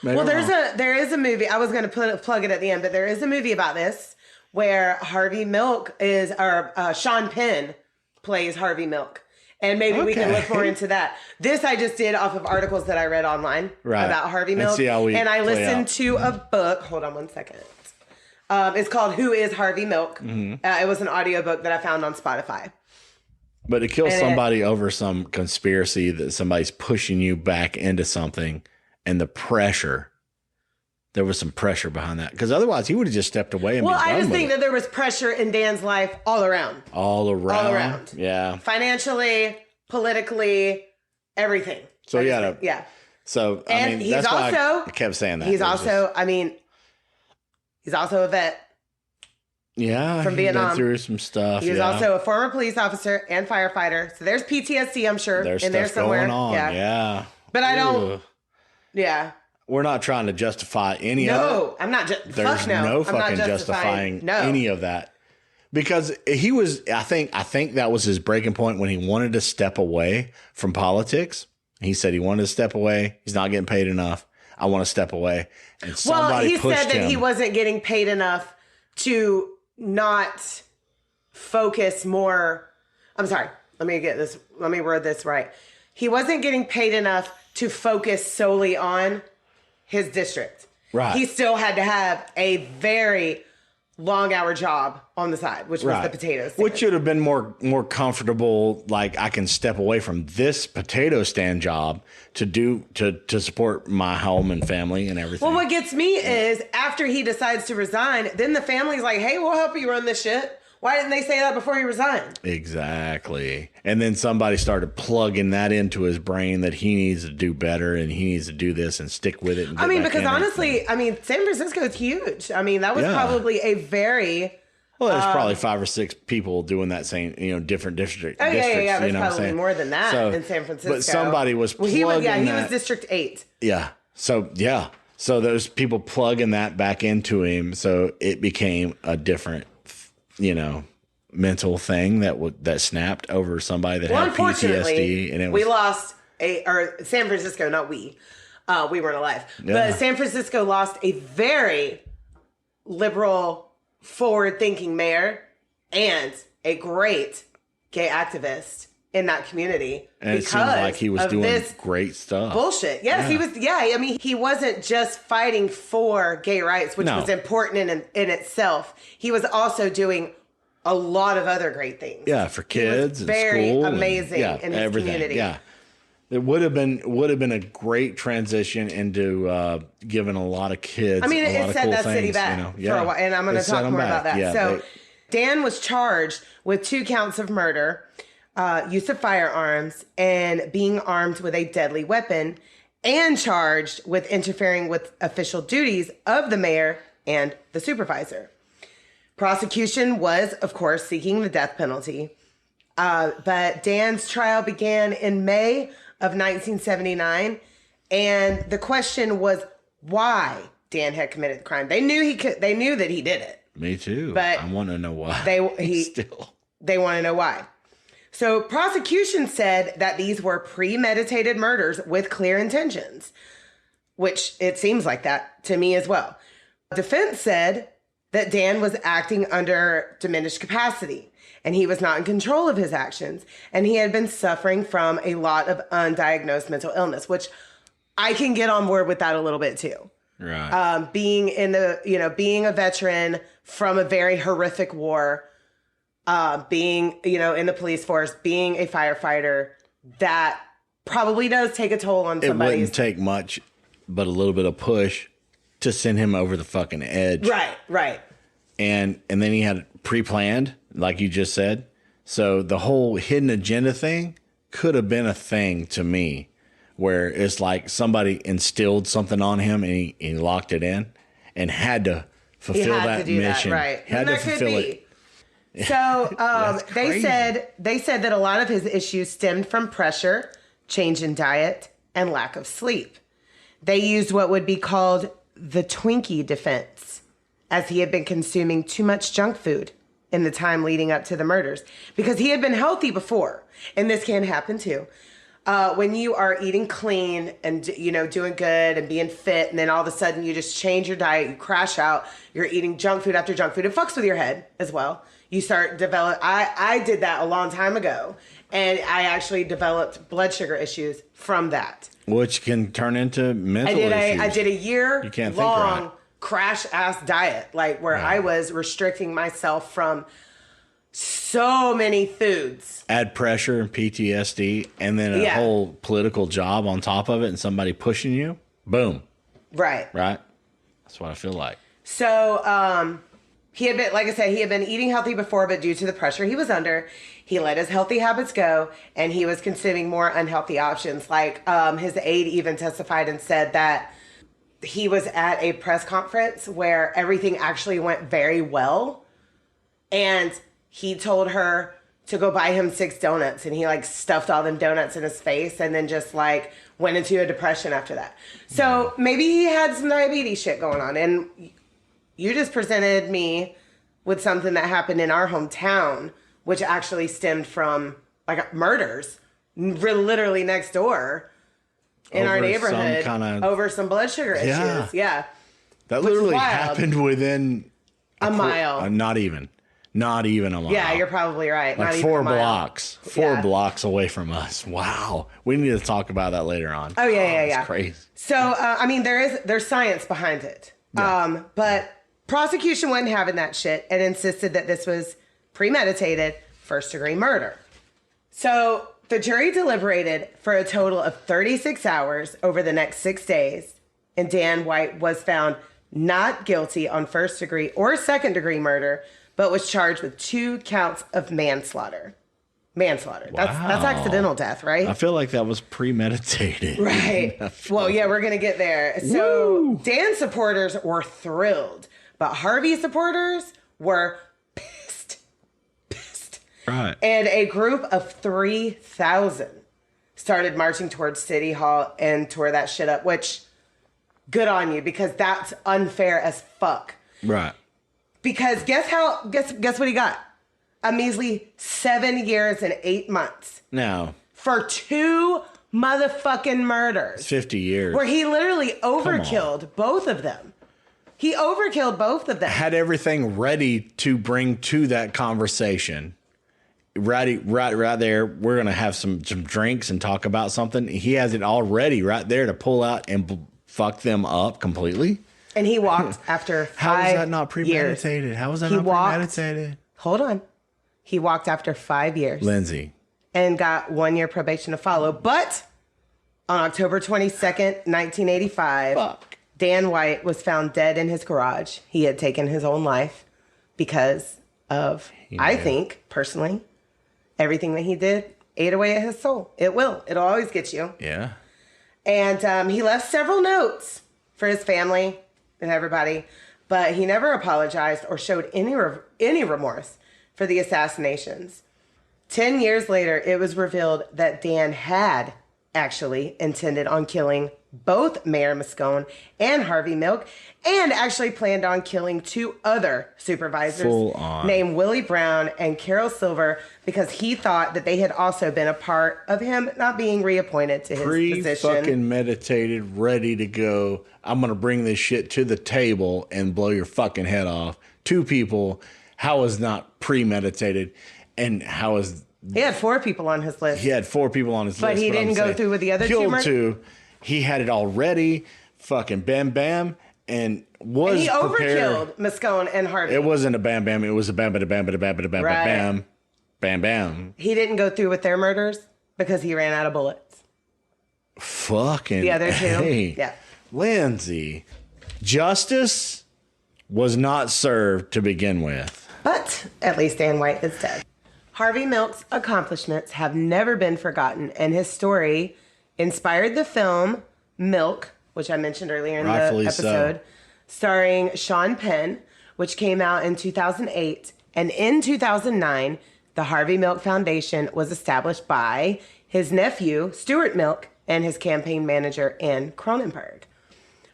There is a movie. I was going to plug it at the end, but there is a movie about this where Harvey Milk Sean Penn plays Harvey Milk. And maybe we can look more into that. This I just did off of articles that I read online about Harvey Milk. And I listened to a book. Hold on one second. It's called Who is Harvey Milk? Mm-hmm. It was an audiobook that I found on Spotify. But to kill somebody over some conspiracy that somebody's pushing you back into something and the pressure, there was some pressure behind that. Because otherwise he would have just stepped away and I just think that there was pressure in Dan's life all around. All around. Yeah. Financially, politically, everything. So So, I And mean, he's that's why also- I kept saying that. He's It was also, I mean, he's also a vet. yeah, from he's been Vietnam. through some stuff. He was also a former police officer and firefighter. So there's PTSD, I'm sure, There's in there stuff somewhere. going on. Yeah. But I don't, Ugh. yeah. We're not trying to justify any of it. No, I'm not. There's Fuck no. no I'm not fucking justifying no. any of that. Because he was, I think that was his breaking point when he wanted to step away from politics. He said he wanted to step away. He's not getting paid enough. I want to step away. And somebody he pushed said that him. he wasn't getting paid enough to not focus more. I'm sorry. Let me word this right. He wasn't getting paid enough to focus solely on his district. Right. He still had to have a very long hour job on the side, which was the potato stand. Which should have been more comfortable. Like, I can step away from this potato stand job to support my home and family and everything. Well, what gets me is after he decides to resign, then the family's like, hey, we'll help you run this shit. Why didn't they say that before he resigned? Exactly. And then somebody started plugging that into his brain that he needs to do better and he needs to do this and stick with it. And I mean, because honestly, San Francisco is huge. I mean, that was probably a very... Well, there's probably 5 or 6 people doing that same, different districts. Oh, yeah. There's you know probably more than that in San Francisco. But somebody was plugging he was District 8. Yeah. So those people plugging that back into him. So it became a different, mental thing that snapped over somebody that had PTSD. And we lost San Francisco, not we. We weren't alive. Yeah. But San Francisco lost a very liberal, forward-thinking mayor and a great gay activist in that community. And it seemed like he was doing great stuff. Bullshit. Yes, he was. Yeah, I mean, he wasn't just fighting for gay rights, which was important in itself. He was also doing a lot of other great things. Yeah, for kids and very school. amazing in his community. Yeah. It would have been a great transition into giving a lot of kids. It set that city back for a while, and I'm going to talk more about that. Yeah, Dan was charged with 2 counts of murder, use of firearms, and being armed with a deadly weapon, and charged with interfering with official duties of the mayor and the supervisor. Prosecution was, of course, seeking the death penalty, but Dan's trial began in May of 1979, and the question was why Dan had committed the crime. They knew They knew that he did it. Me too. But I want to know why. They want to know why. So prosecution said that these were premeditated murders with clear intentions, which it seems like that to me as well. Defense said that Dan was acting under diminished capacity and he was not in control of his actions, and he had been suffering from a lot of undiagnosed mental illness, which I can get on board with that a little bit too. Right. Being being a veteran from a very horrific war, being, in the police force, being a firefighter, that probably does take a toll on somebody. It wouldn't take much, but a little bit of push to send him over the fucking edge. Right. And then he had pre-planned, like you just said. So the whole hidden agenda thing could have been a thing to me, where it's like somebody instilled something on him and he locked it in and had to fulfill that mission. That, right. Had to fulfill it. So they said that a lot of his issues stemmed from pressure, change in diet, and lack of sleep. They used what would be called the Twinkie defense, as he had been consuming too much junk food in the time leading up to the murders, because he had been healthy before, and this can happen too. When you are eating clean and, doing good and being fit, and then all of a sudden you just change your diet, you crash out, you're eating junk food after junk food. It fucks with your head as well. You start I did that a long time ago, and I actually developed blood sugar issues from that. Which can turn into mental issues. I did a year-long crash-ass diet, where I was restricting myself from so many foods. Add pressure and PTSD and then a whole political job on top of it and somebody pushing you. Boom. Right. Right? That's what I feel like. So, He had been, like I said, he had been eating healthy before, but due to the pressure he was under, he let his healthy habits go, and he was consuming more unhealthy options. Like, his aide even testified and said that he was at a press conference where everything actually went very well, and he told her to go buy him 6 donuts, and he like stuffed all them donuts in his face and then just like went into a depression after that. So maybe he had some diabetes shit going on, and you just presented me with something that happened in our hometown, which actually stemmed from like murders literally next door in our neighborhood over some blood sugar issues. Yeah. That literally happened within a mile. Not even a mile. Yeah, you're probably right. Like not 4 blocks. 4 blocks away from us. Wow. We need to talk about that later on. Oh, yeah. It's crazy. So, I mean, there's science behind it. Yeah. But prosecution wasn't having that shit and insisted that this was premeditated first-degree murder. So the jury deliberated for a total of 36 hours over the next 6 days, and Dan White was found not guilty on first-degree or second-degree murder, but was charged with 2 counts of manslaughter. Manslaughter. Wow. That's accidental death, right? I feel like that was premeditated. Right. Well, yeah, we're going to get there. So Dan's supporters were thrilled, but Harvey supporters were pissed. Right. And a group of 3,000 started marching towards City Hall and tore that shit up, which, good on you, because that's unfair as fuck. Right. Because guess what he got? A measly 7 years and 8 months. No. For 2 motherfucking murders. 50 years. Where he literally overkilled both of them. He overkilled both of them. Had everything ready to bring to that conversation. Right there. We're going to have some drinks and talk about something. He has it all ready right there to pull out and fuck them up completely. And he walked after 5 years. How is that not premeditated? How is that not premeditated? Hold on. He walked after 5 years. Lindsay. And got 1 year probation to follow. But on October 22nd, 1985, Dan White was found dead in his garage. He had taken his own life because of, I think, personally, everything that he did ate away at his soul. It will. It'll always get you. Yeah. And he left several notes for his family and everybody, but he never apologized or showed any remorse for the assassinations. 10 years later, it was revealed that Dan had actually intended on killing both Mayor Moscone and Harvey Milk, and actually planned on killing 2 other supervisors named Willie Brown and Carol Silver, because he thought that they had also been a part of him not being reappointed to his position. Fucking meditated, ready to go. I'm going to bring this shit to the table and blow your fucking head off. 2 people. How is not premeditated? And how is... He had 4 people on his list. He had 4 people on his list. But he didn't go through with the other 2 killed 2. He had it all ready. Fucking bam, bam. And was he overkilled Moscone and Harvey. It wasn't a bam, bam. It was a bam, bam, bam, bam, bam, bam, bam, bam, bam. He didn't go through with their murders because he ran out of bullets. Fucking the other 2. Hey, yeah. Lindsay, justice was not served to begin with. But at least Dan White is dead. Harvey Milk's accomplishments have never been forgotten, and his story inspired the film Milk, which I mentioned earlier in the episode, starring Sean Penn, which came out in 2008. And in 2009, the Harvey Milk Foundation was established by his nephew, Stuart Milk, and his campaign manager, Ann Cronenberg.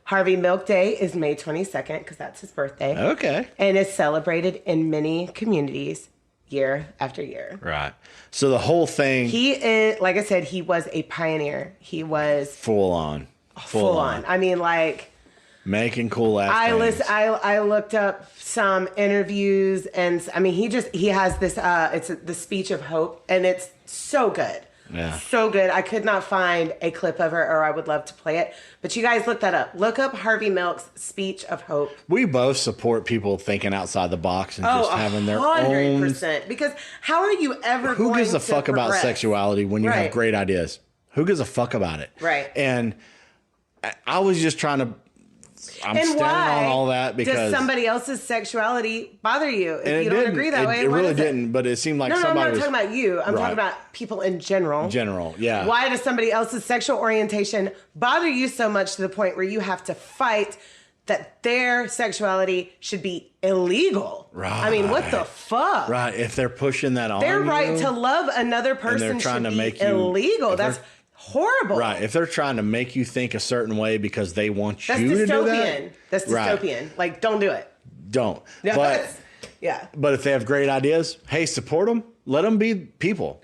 Harvey Milk Day is May 22nd, because that's his birthday. Okay. And is celebrated in many communities year after year. Right. So the whole thing... He is, like I said, he was a pioneer. He was... Full on. I mean, like... Making cool ass things. I looked up some interviews, and I mean, he has this, it's the speech of hope, and it's so good. Yeah. So good. I could not find a clip of it, or I would love to play it. But you guys look that up. Look up Harvey Milk's speech of hope. We both support people thinking outside the box and just having their 100%. own. Because how are you ever Who going gives a to fuck about progress? sexuality when you have great ideas? Who gives a fuck about it? Right. And I was just trying to I'm And standing why on all that because does somebody else's sexuality bother you if and you it don't didn't. agree that way? It Why really does it? didn't. But it seemed like No, I'm somebody not was talking about you. I'm Right. talking about people in general. general. Yeah. Why does somebody else's sexual orientation bother you so much to the point where you have to fight that their sexuality should be illegal? Right. I mean, what the fuck? Right. If they're pushing that on Their you, right to love another person trying should to be make you- illegal. if they're- That's horrible. Right. If they're trying to make you think a certain way because they want That's you to do dystopian. that. That's Right. dystopian. Like, don't do it. Don't. No, But that's- yeah. but if they have great ideas, hey, support them. Let them be people.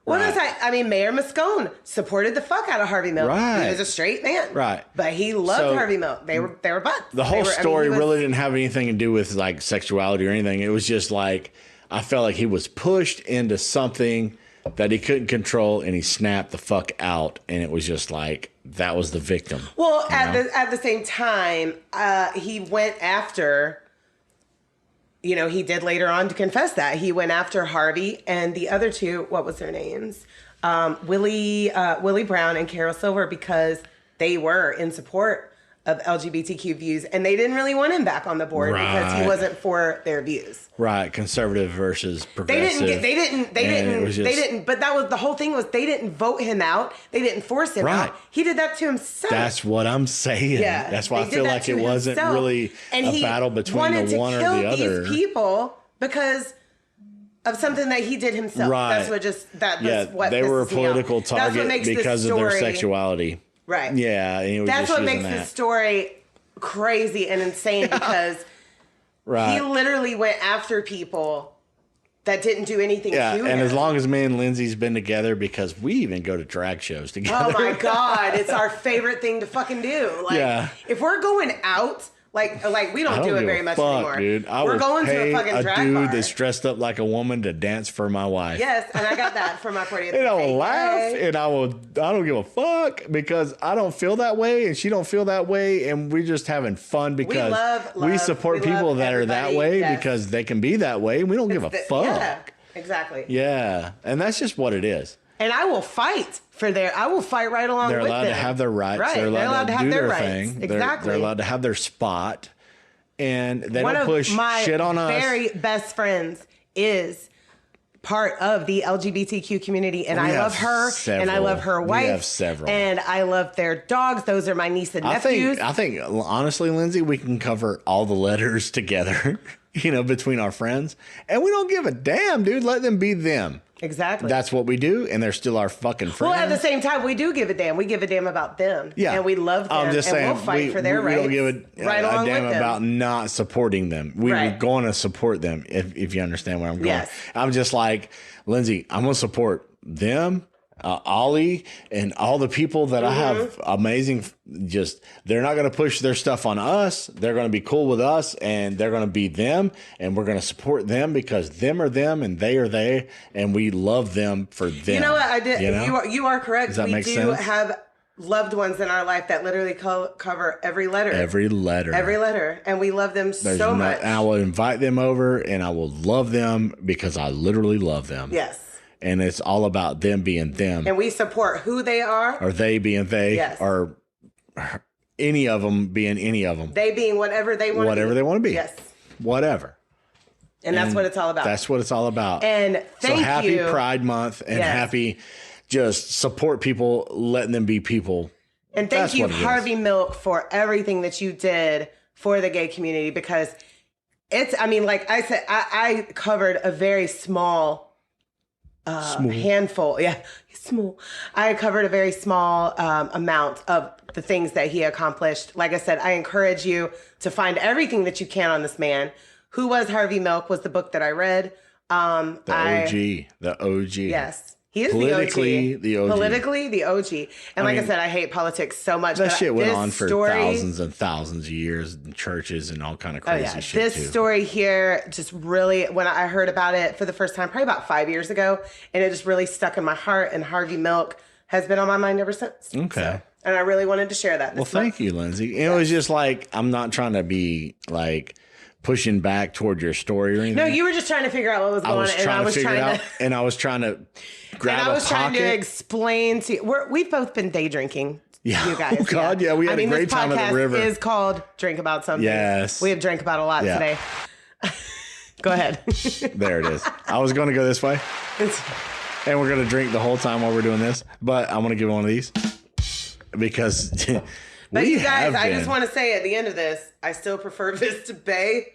What Right. is that? I mean, Mayor Moscone supported the fuck out of Harvey Milk. Right. He was a straight man. Right. But he loved So, Harvey Milk. They were butts. The whole They were, story he was- really didn't have anything to do with like sexuality or anything. It was just like I felt like he was pushed into something that he couldn't control, and he snapped the fuck out, and it was just like that was the victim. Well, at the same time, he went after. You know, he did later on to confess that he went after Harvey and the other two. What was their names? Willie Brown and Carol Silver, because they were in support of LGBTQ views, and they didn't really want him back on the board because he Right. wasn't for their views. Right, conservative versus progressive. They didn't. But that was the whole thing, was they didn't vote him out. They didn't force him Right. out. He did that to himself. That's what I'm saying. Yeah, That's why I they did feel that like to it wasn't himself. really And a he battle between wanted the one to or kill the other. These people because of something that he did himself. Right. That's what Yeah, what they were a pisses me off. political That's what target makes this because of their story- sexuality. Right. Yeah, and he was That's just what using makes that. this story crazy and insane because Right. he literally went after people that didn't do anything Yeah, to and him. as long as me and Lindsay's been together, because we even go to drag shows together. Oh my God, it's our favorite thing to fucking do. Like, Yeah. if we're going out, like we don't, I don't do it give very a much fuck, anymore. dude. I We're will going to pay a fucking drag dude bar. that's dressed up like a woman to dance for my wife. Yes, and I got that for my 40th And I birthday. will laugh, Yay. and I don't give a fuck because I don't feel that way, and she don't feel that way, and we're just having fun because we support we people love that are that everybody. way Yes. because they can be that way, and we don't give a fuck. Yeah, exactly. Yeah, and that's just what it is. And I will fight I will fight right along They're with allowed them. to have their rights. Right. They're allowed to have do their their rights. thing. Exactly. They're allowed to have their spot, and they One don't of push my shit on us. very best friends is part of the LGBTQ community, and We I have love her, and I several. love her We wife, have several. and I love their dogs. Those are my niece and I nephews. think honestly, Lindsay, we can cover all the letters together, between our friends, and we don't give a damn, dude. Let them be them. Exactly. That's what we do, and they're still our fucking friends. Well, at the same time, we do give a damn. We give a damn about them. Yeah. And we love them. I'm just and saying, we'll fight for their we rights. don't give a along damn with them. about not supporting them. We were Right. going to support them, if you understand where I'm going. Yes. I'm just like, Lindsay, I'm going to support them, Ollie, and all the people that I have amazing. They're not going to push their stuff on us. They're going to be cool with us, and they're going to be them, and we're going to support them because them are them, and they are they, and we love them for them. You know what? I did. You know? You are correct. Does that we make do sense? have loved ones in our life that literally cover every letter. Every letter. Every letter. And we love them so much. And I will invite them over, and I will love them because I literally love them. Yes. And it's all about them being them, And we support who they are. or they being they, Yes. or any of them being any of them. They being whatever they want Whatever to be. they want to be. Yes. Whatever. And that's what it's all about. That's what it's all about. And thank so happy you. Pride Month, and Yes. happy just support people, letting them be people. And That's thank you, what it is. Harvey Milk, for everything that you did for the gay community, because like I said, I covered a very small handful. Yeah, small. I covered a very small amount of the things that he accomplished. Like I said, I encourage you to find everything that you can on this man. Who Was Harvey Milk was the book that I read. The OG. Yes. He is Politically, the OG. Politically, the OG. And like I said, I hate politics so much. That but shit went this on for story- thousands and thousands of years in churches and all kind of crazy shit This too. story here just really, when I heard about it for the first time, probably about 5 years ago, and it just really stuck in my heart. And Harvey Milk has been on my mind ever since. Okay. So, and I really wanted to share that. Well, thank you, Lindsay. And it was just like, I'm not trying to be like pushing back toward your story or anything. No, you were just trying to figure out what was going on, and I was trying to grab and I was a trying pocket. to explain to you. We've both been day drinking. Yeah. You guys. Oh God, yeah. We had a great time at the river. This podcast is called Drink About Something. Yes. We have drank about a lot today. Go ahead. There it is. I was going to go this way. And we're going to drink the whole time while we're doing this. But I'm going to give one of these. Because but you guys, I just want to say at the end of this, I still prefer Vista Bay.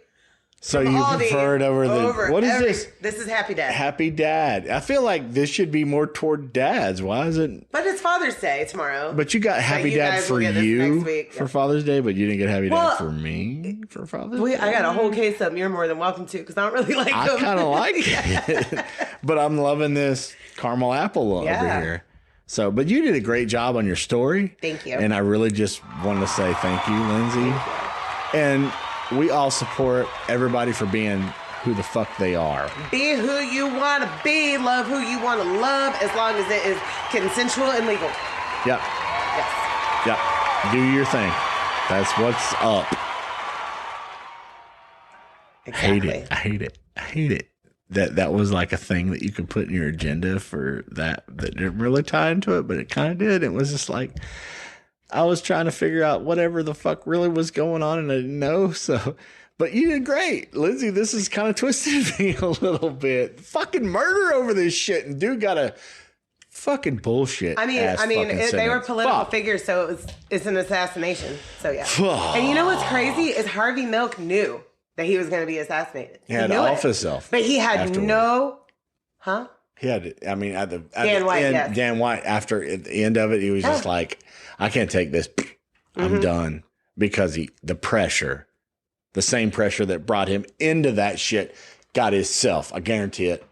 So you prefer it over the... What is this? This is Happy Dad. Happy Dad. I feel like this should be more toward dads. Why is it... But it's Father's Day tomorrow. But you got Happy Dad for you for Father's Day, but you didn't get Happy Dad for me for Father's Day? I got a whole case of them. You're more than welcome to, because I don't really like them. I kind of like it. But I'm loving this caramel apple over here. So, but you did a great job on your story. Thank you. And I really just want to say thank you, Lindsay. And we all support everybody for being who the fuck they are. Be who you want to be. Love who you want to love, as long as it is consensual and legal. Yep. Yes. Yep. Do your thing. That's what's up. Exactly. I hate it. That was like a thing that you could put in your agenda for that didn't really tie into it, but it kind of did. It was just like, I was trying to figure out whatever the fuck really was going on, and I didn't know. So, but you did great, Lindsay. This is kind of twisted me a little bit. Fucking murder over this shit, and dude got a fucking bullshit. I mean, they were political figures, so it's an assassination. So yeah. And you know what's crazy is Harvey Milk knew that he was going to be assassinated. He had to off himself, but he had afterwards. He had. I mean, at the Dan White. End, Dan White. After at the end of it, he was just like, "I can't take this. I'm done." Because the pressure, the same pressure that brought him into that shit, got himself. I guarantee it.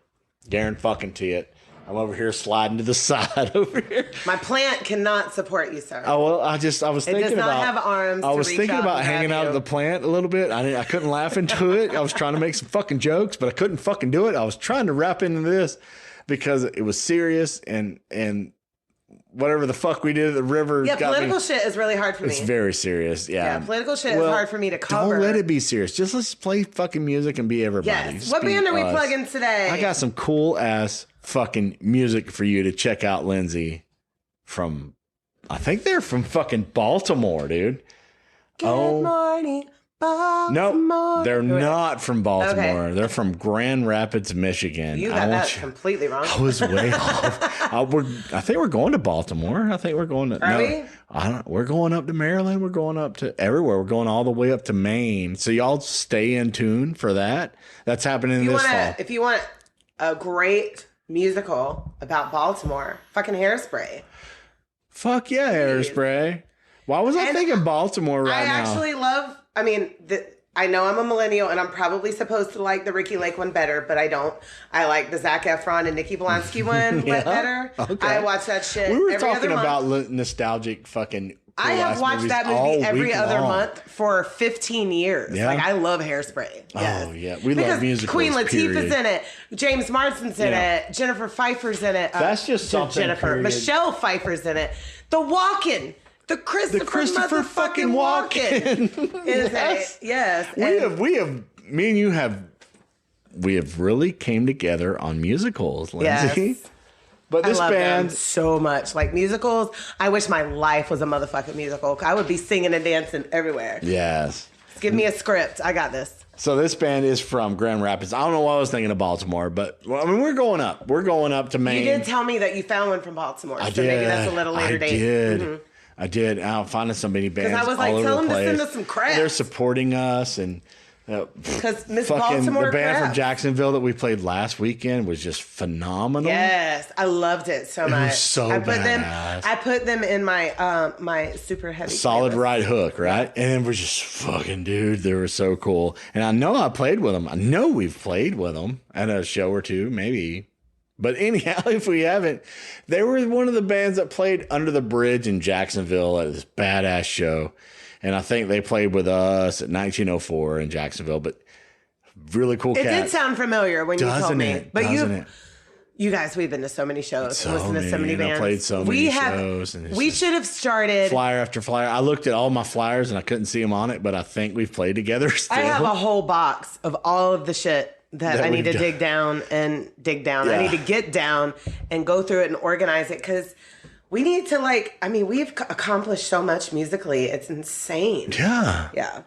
Guarantee it. I'm over here sliding to the side over here. My plant cannot support you, sir. Oh well, I was thinking does not have arms. I was thinking about hanging out at the plant a little bit. I couldn't laugh into it. I was trying to make some fucking jokes, but I couldn't fucking do it. I was trying to wrap into this because it was serious and whatever the fuck we did at the river. Yeah, political shit is really hard for me. It's very serious. Yeah, political shit is hard for me to cover. Don't let it be serious. Just let's play fucking music and be everybody. Yes. What band are we plugging today? I got some cool ass fucking music for you to check out, Lindsay. From, I think they're from fucking Baltimore, dude. Good morning, Baltimore. No, they're not from Baltimore. Okay. They're from Grand Rapids, Michigan. You got that completely wrong. I was way off. I think we're going to Baltimore. I think we're going to. Are we? We're going up to Maryland. We're going up to everywhere. We're going all the way up to Maine. So y'all stay in tune for that. That's happening this fall. If you want a great musical about Baltimore, fucking Hairspray. Fuck yeah, Hairspray. Why was I thinking Baltimore right now? I actually love, I know I'm a millennial and I'm probably supposed to like the Ricky Lake one better, but I don't. I like the Zac Efron and Nikki Blonsky one better. Okay. I watch that shit We were talking about nostalgic fucking I have watched that movie every other month for 15 years. Yeah. Like, I love Hairspray. Yes. Oh, yeah. We love musicals, Queen Latifah's in it. James Marsden's in it. Jennifer Pfeiffer's in it. That's just something. Michelle Pfeiffer's in it. The Walken. The Christopher fucking Walken is it. Yes. We have really came together on musicals, Lindsay. Yes. But this band so much. Like musicals, I wish my life was a motherfucking musical. I would be singing and dancing everywhere. Yes. Give me a script. I got this. So this band is from Grand Rapids. I don't know why I was thinking of Baltimore, but we're going up. We're going up to Maine. You did tell me that you found one from Baltimore. So maybe that's a little later date. I did. I'm finding so many bands. Because I was like, tell them to send us some crap. They're supporting us and. Because Miss Baltimore, the band from Jacksonville that we played last weekend was just phenomenal. Yes, I loved it so much. It was so badass. I put them in my my super heavy Solid Right Hook, right? And it was just fucking dude. They were so cool. And I know I played with them. I know we've played with them at a show or two, maybe. But anyhow, if we haven't, they were one of the bands that played Under the Bridge in Jacksonville at this badass show. And I think they played with us at 1904 in Jacksonville, but really cool cats. It did sound familiar when you told me. But You guys, we've been to so many shows, listened to so many bands. I played so many shows. And we should have started flyer after flyer. I looked at all my flyers and I couldn't see them on it, but I think we've played together still. I have a whole box of all of the shit that I need to dig down and dig down. Yeah. I need to get down and go through it and organize it because we need to we've accomplished so much musically. It's insane. Yeah. Yeah.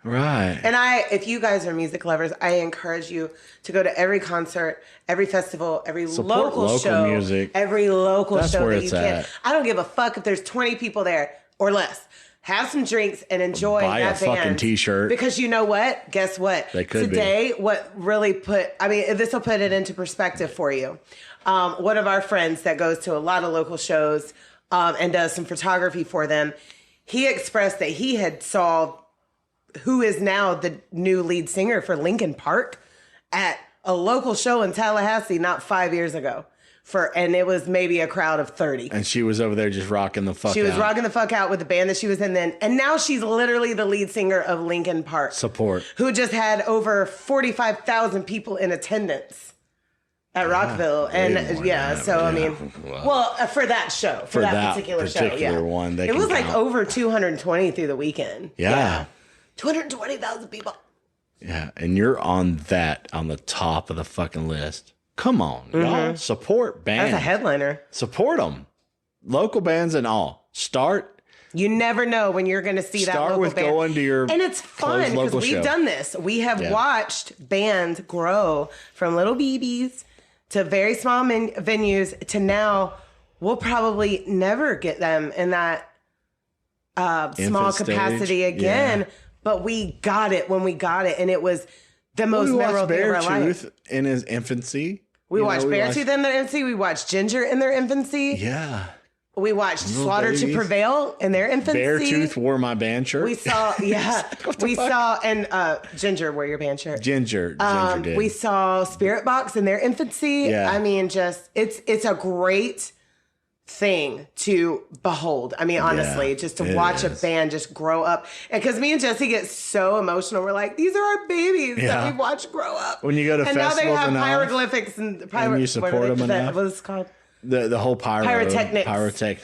Right. And if you guys are music lovers, I encourage you to go to every concert, every festival, every local show, music. every local That's show where that you can. I don't give a fuck if there's 20 people there or less. Have some drinks and enjoy Buy that a band. fucking t-shirt. Because you know what? Guess what? They could Today, what really this will put it into perspective for you. One of our friends that goes to a lot of local shows and does some photography for them, he expressed that he had saw who is now the new lead singer for Linkin Park at a local show in Tallahassee not 5 years ago. And it was maybe a crowd of 30. And she was over there just rocking the fuck out. She was rocking the fuck out with the band that she was in then. And now she's literally the lead singer of Linkin Park. Support. Who just had over 45,000 people in attendance at Rockville. And for that show. For that particular show. Yeah. One. It was like over 220 through the weekend. Yeah. 220,000 people. Yeah, and you're on the top of the fucking list. Come on, y'all. Support bands. That's a headliner. Support them. Local bands and all. You never know when you're going to see that local band. Start with going to your And it's fun because we've done this. We have watched bands grow from little BBs to very small venues to now we'll probably never get them in that small capacity again. Yeah. But we got it when we got it, and it was the most memorable thing of our life. Beartooth in his infancy. We watched Beartooth in their infancy. We watched Ginger in their infancy. Yeah. We watched Slaughter to Prevail in their infancy. Beartooth wore my band shirt. We saw, and Ginger wore your band shirt. Ginger did. We saw Spirit Box in their infancy. Yeah. I mean, it's a great thing to behold. I mean, honestly, just to watch a band just grow up. And because me and Jesse get so emotional, we're like, these are our babies that we watched grow up. When you go to festivals now they have hieroglyphics and you support them enough. What is it called? The whole pyrotechnics.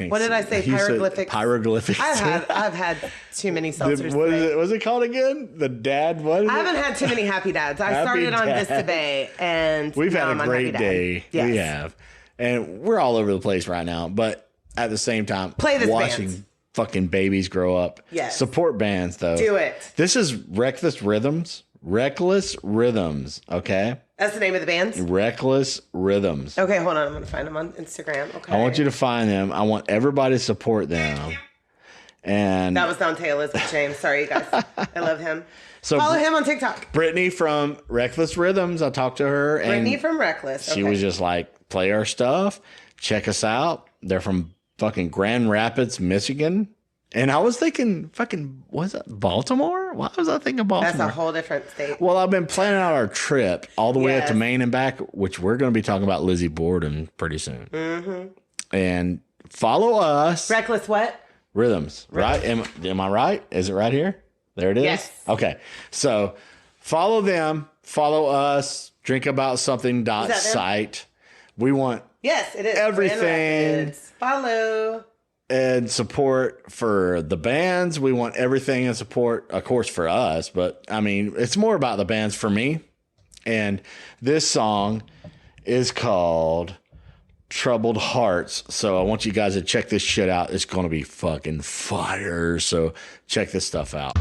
What did I say? Pyroglyphics. Pyroglyphics. I've had too many seltzers. What is it called again? The dad. What is I haven't had too many happy dads. I started on this today, and we've had a great day. Yes. We have. And we're all over the place right now, but at the same time, watching fucking babies grow up. Yes. Support bands, though. Do it. This is Reckless Rhythms. Reckless Rhythms, okay? That's the name of the band? Reckless Rhythms. Okay, hold on. I'm going to find them on Instagram. Okay. I want you to find them. I want everybody to support them. And that was Dante Elizabeth James. Sorry, you guys. I love him. So follow him on TikTok. Brittany from Reckless Rhythms. I talked to her. Brittany from Reckless. She was just like, play our stuff. Check us out. They're from fucking Grand Rapids, Michigan. And I was thinking was it Baltimore? Why was I thinking Baltimore? That's a whole different state. Well, I've been planning out our trip all the way up to Maine and back, which we're going to be talking about Lizzie Borden pretty soon. Mm-hmm. And follow us. Reckless what? Rhythms. Right? Am I right? Is it right here? There it is? Yes. Okay. So follow them. Follow us. DrinkaboutSomething.site. We want yes, it is. everything. Follow. And support for the bands. We want everything and support, of course, for us. But, I mean, it's more about the bands for me. And this song is called Troubled Hearts. So I want you guys to check this shit out. It's going to be fucking fire. So check this stuff out.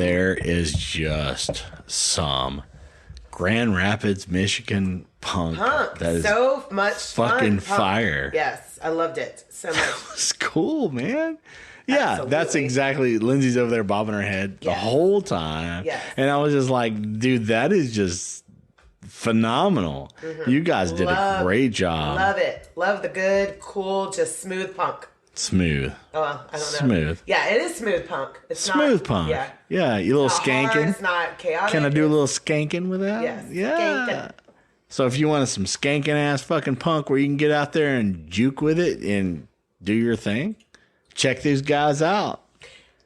there is just some Grand Rapids, Michigan punk. That is so much fucking fun. fire. Yes, I loved it so much. It's cool, man. Yeah, Absolutely. that's exactly. Lindsay's over there bobbing her head the whole time. Yes. And I was just like, dude, that is just phenomenal. You guys did a great job. Love it. Love the good, cool, just smooth punk. Smooth. Oh, I don't know. Smooth. Yeah, it is smooth punk. It's Smooth not, punk. Yeah. Yeah, you little It's not hard, skanking. it's not chaotic. Can I do a little skanking with that? Yes. Yeah. Skanking. So if you want some skanking ass fucking punk where you can get out there and juke with it and do your thing, check these guys out.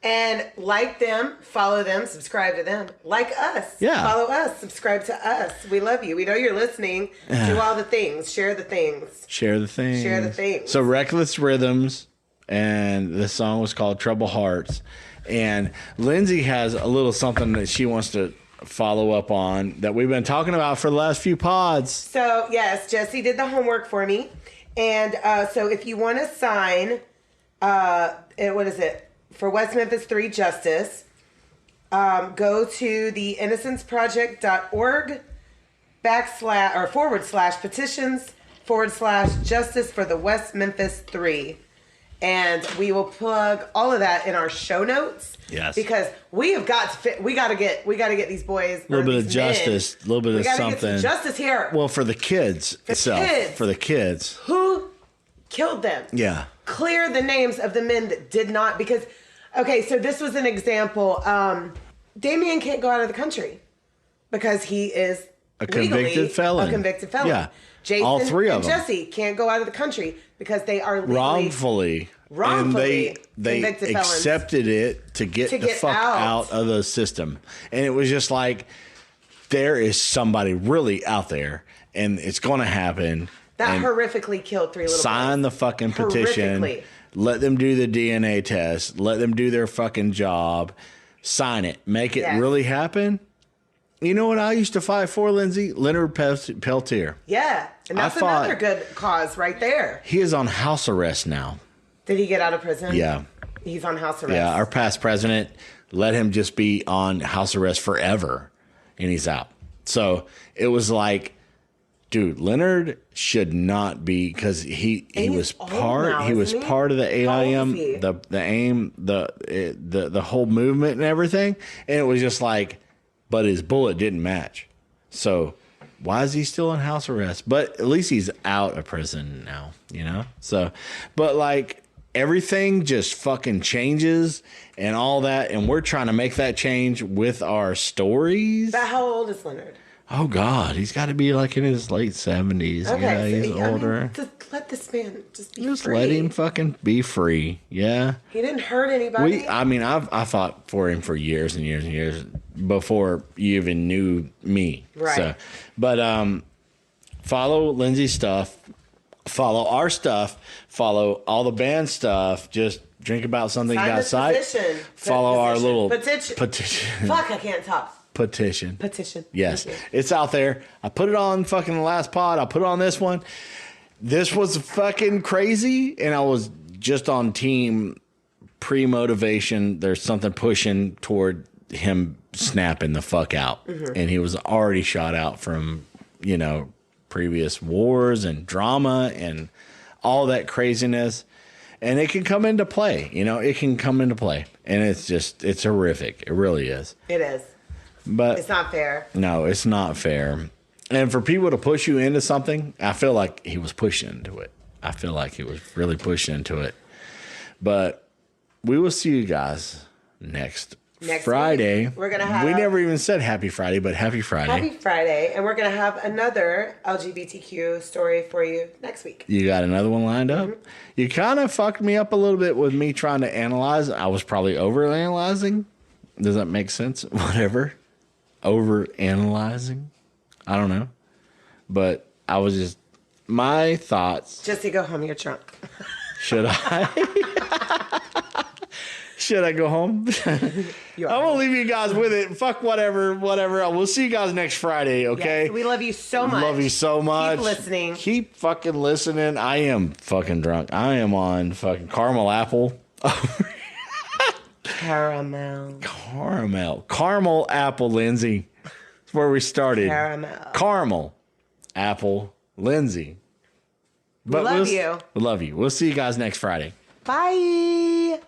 And like them, follow them, subscribe to them. Like us. Yeah. Follow us, subscribe to us. We love you. We know you're listening. Do all the things. Share the things. Share the thing. Share the things. So Reckless Rhythms, and the song was called Trouble Hearts. And Lindsay has a little something that she wants to follow up on that we've been talking about for the last few pods. So, yes, Jesse did the homework for me. And so if you want to sign, what is it? For West Memphis 3 Justice, go to the innocenceproject.org /petitions/justice for the West Memphis 3. And we will plug all of that in our show notes. Yes. Because we have got to fit, we got to get these boys. A little bit of justice, a little bit of something. Get some justice here. Well, for the kids For the kids. Who killed them? Yeah. Clear the names of the men that did not, because, okay, so this was an example. Damien can't go out of the country because he is A convicted felon. A convicted felon. Yeah. Jason all three of and them. Jesse can't go out of the country because they are wrongfully. And they convicted felons. accepted it to get the fuck out of the system. And it was just like, there is somebody really out there and it's going to happen. That horrifically killed 3 little boys. Sign the fucking petition. Let them do the DNA test. Let them do their fucking job. Sign it. Make it really happen. You know what I used to fight for, Lindsay? Leonard Peltier. Yeah. And that's another good cause right there. He is on house arrest now. Did he get out of prison? Yeah. He's on house arrest. Yeah, our past president let him just be on house arrest forever, and he's out. So it was like, dude, Leonard should not be, because he was part of the AIM, the AIM, the whole movement and everything, and it was just like, but his bullet didn't match. So why is he still in house arrest? But at least he's out of prison now, you know? So, but like, everything just fucking changes and all that, and we're trying to make that change with our stories. But how old is Leonard? Oh, God. He's got to be like in his late 70s. Okay, Yeah, he's older. I mean, just let this man just be Just free. let him fucking be free. Yeah. He didn't hurt anybody. I fought for him for years and years and years before you even knew me. Right. So, but follow Lindsay's stuff. Follow our stuff. Follow all the band stuff. Just drink about something outside. Follow our little petition. Fuck, I can't talk. Petition. Yes. Okay. It's out there. I put it on fucking the last pod. I put it on this one. This was fucking crazy, and I was just on team pre-motivation. There's something pushing toward him snapping the fuck out. Mm-hmm. And he was already shot out from, previous wars and drama and all that craziness. And it can come into play. It can come into play. And it's horrific. It really is. It is. But it's not fair. No, it's not fair. And for people to push you into something, I feel like he was pushing into it. I feel like he was really pushing into it. But we will see you guys next Friday. Week, we're gonna have. We never even said Happy Friday, but Happy Friday. Happy Friday, and we're gonna have another LGBTQ story for you next week. You got another one lined up? Mm-hmm. You kind of fucked me up a little bit with me trying to analyze. I was probably over-analyzing. Does that make sense? Whatever. Over-analyzing. I don't know. But I was just, my thoughts. Jesse, go home. You're drunk. Should I? Should I go home? I'm going to leave you guys with it. Fuck whatever. We'll see you guys next Friday, okay? Yes, we love you so much. Love you so much. Keep listening. Keep fucking listening. I am fucking drunk. I am on fucking caramel apple. Caramel. Caramel apple, Lindsay. That's where we started. Caramel apple, Lindsay. But Love you. Love you. We'll see you guys next Friday. Bye.